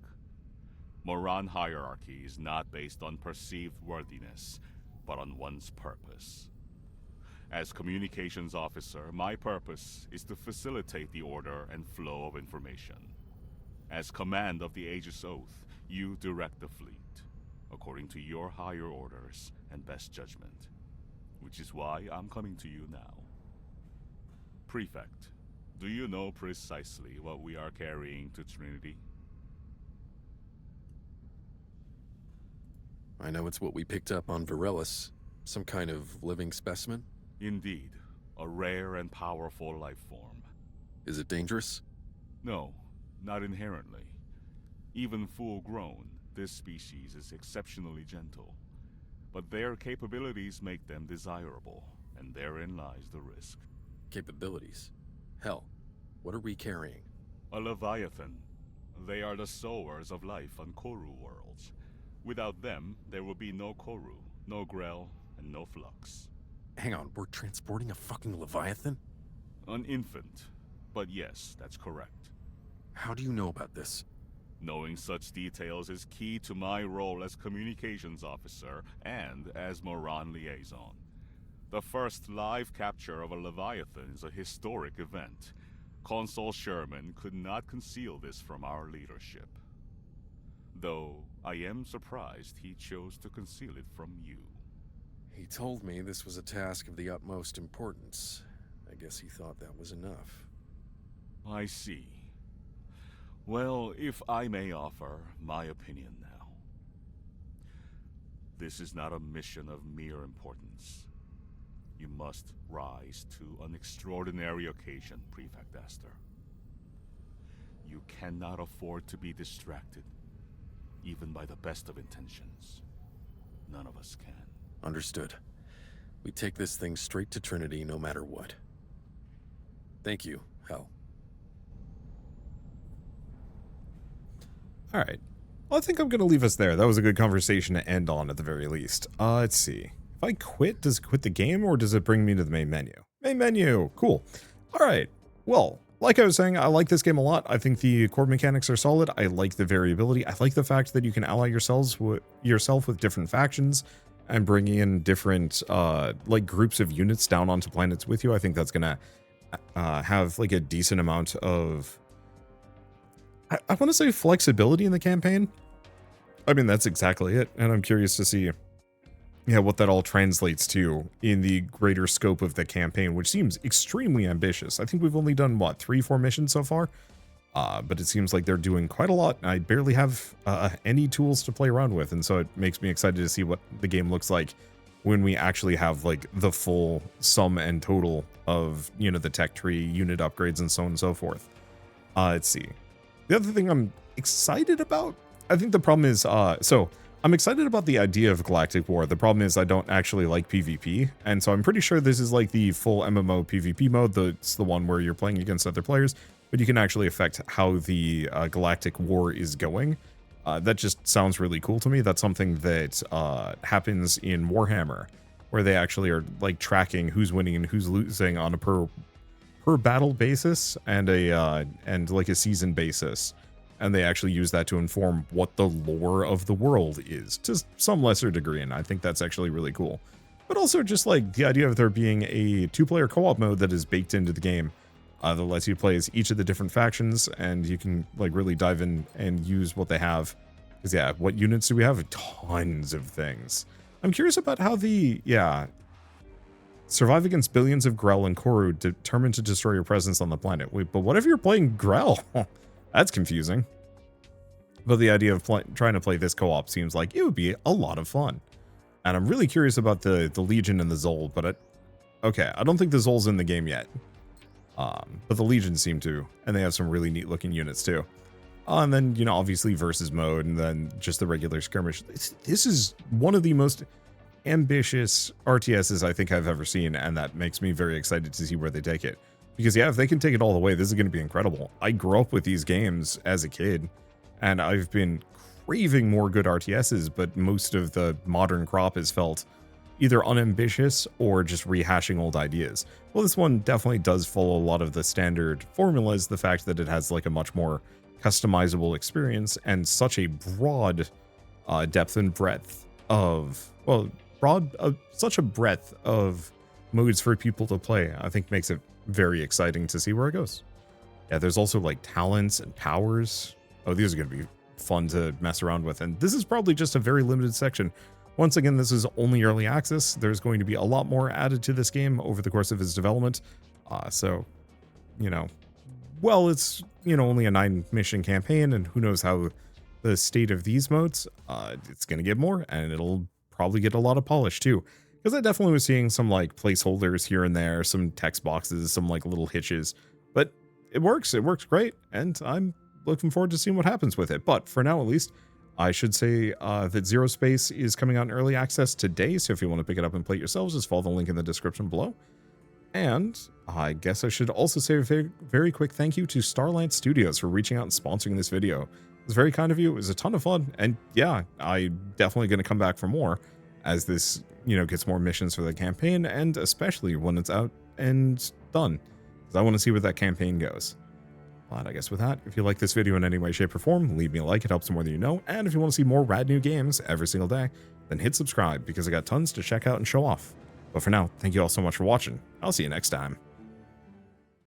Moran hierarchy is not based on perceived worthiness, but on one's purpose. As communications officer, my purpose is to facilitate the order and flow of information. As command of the Aegis Oath, you direct the fleet, according to your higher orders and best judgment. Which is why I'm coming to you now. Prefect, do you know precisely what we are carrying to Trinity? I know it's what we picked up on Virelis. Some kind of living specimen? Indeed, a rare and powerful life form. Is it dangerous? No, not inherently. Even full-grown, this species is exceptionally gentle. But their capabilities make them desirable, and therein lies the risk. Capabilities? Hell, what are we carrying? A Leviathan. They are the sowers of life on Koru worlds. Without them, there will be no Koru, no Grell, and no Flux. Hang on, we're transporting a fucking Leviathan? An infant. But yes, that's correct. How do you know about this? Knowing such details is key to my role as communications officer and as Moran liaison. The first live capture of a Leviathan is a historic event. Consul Sherman could not conceal this from our leadership. Though, I am surprised he chose to conceal it from you. He told me this was a task of the utmost importance. I guess he thought that was enough. I see. Well, if I may offer my opinion now. This is not a mission of mere importance. You must rise to an extraordinary occasion, Prefect Aster. You cannot afford to be distracted, even by the best of intentions. None of us can. Understood. We take this thing straight to Trinity no matter what. Thank you, Hel. All right. Well, I think I'm going to leave us there. That was a good conversation to end on at the very least. Let's see. If I quit, does it quit the game or does it bring me to the main menu? Main menu. Cool. All right. Well, like I was saying, I like this game a lot. I think the core mechanics are solid. I like the variability. I like the fact that you can ally yourself with different factions and bring in different like groups of units down onto planets with you. I think that's going to have like a decent amount of I want to say flexibility in the campaign. I mean, that's exactly it. And I'm curious to see what that all translates to in the greater scope of the campaign, which seems extremely ambitious. I think we've only done, what, 3-4 missions so far? But it seems like they're doing quite a lot. I barely have any tools to play around with. And so it makes me excited to see what the game looks like when we actually have like the full sum and total of, the tech tree, unit upgrades, and so on and so forth. Let's see. The other thing I'm excited about, I think the problem is, so I'm excited about the idea of Galactic War. The problem is I don't actually like PvP. And so I'm pretty sure this is like the full MMO PvP mode. It's the one where you're playing against other players, but you can actually affect how the Galactic War is going. That just sounds really cool to me. That's something that happens in Warhammer, where they actually are like tracking who's winning and who's losing on a per battle basis and like a season basis. And they actually use that to inform what the lore of the world is to some lesser degree. And I think that's actually really cool. But also just like the idea of there being a 2-player co-op mode that is baked into the game that lets you play as each of the different factions, and you can like really dive in and use what they have Because, yeah, what units do we have? Tons of things. I'm curious about how the, survive against billions of Grell and Koru determined to destroy your presence on the planet. Wait, but what if you're playing Grell? That's confusing. But the idea of trying to play this co-op seems like it would be a lot of fun. And I'm really curious about the Legion and the Zol, but okay, I don't think the Zol's in the game yet. But the Legion seem to, and they have some really neat looking units too. And then, you know, obviously versus mode, and then just the regular skirmish. This is one of the most ambitious RTSs I think I've ever seen, and that makes me very excited to see where they take it. Because yeah, if they can take it all the way, this is going to be incredible. I grew up with these games as a kid, and I've been craving more good RTSs, but most of the modern crop has felt either unambitious or just rehashing old ideas. Well, this one definitely does follow a lot of the standard formulas, the fact that it has like a much more customizable experience and such a broad depth and breadth of, well, such a breadth of modes for people to play, I think makes it very exciting to see where it goes. Yeah, there's also like talents and powers. Oh, these are going to be fun to mess around with. And this is probably just a very limited section. Once again, this is only early access. There's going to be a lot more added to this game over the course of its development. So, you know, well, it's, you know, only a 9-mission campaign, and who knows how the state of these modes, it's going to get more, and it'll probably get a lot of polish too. Because I definitely was seeing some like placeholders here and there, some text boxes, some like little hitches, but it works great, and I'm looking forward to seeing what happens with it. But for now, at least, I should say that ZeroSpace is coming out in early access today, so if you want to pick it up and play it yourselves, just follow the link in the description below. And I guess I should also say a very, very quick thank you to Starlight Studios for reaching out and sponsoring this video. It was very kind of you. It was a ton of fun, and yeah, I'm definitely going to come back for more as this, you know, gets more missions for the campaign, and especially when it's out and done, because I want to see where that campaign goes. But I guess with that, if you like this video in any way, shape, or form, leave me a like. It helps more than you know. And if you want to see more rad new games every single day, then hit subscribe, because I got tons to check out and show off. But for now, thank you all so much for watching. I'll see you next time.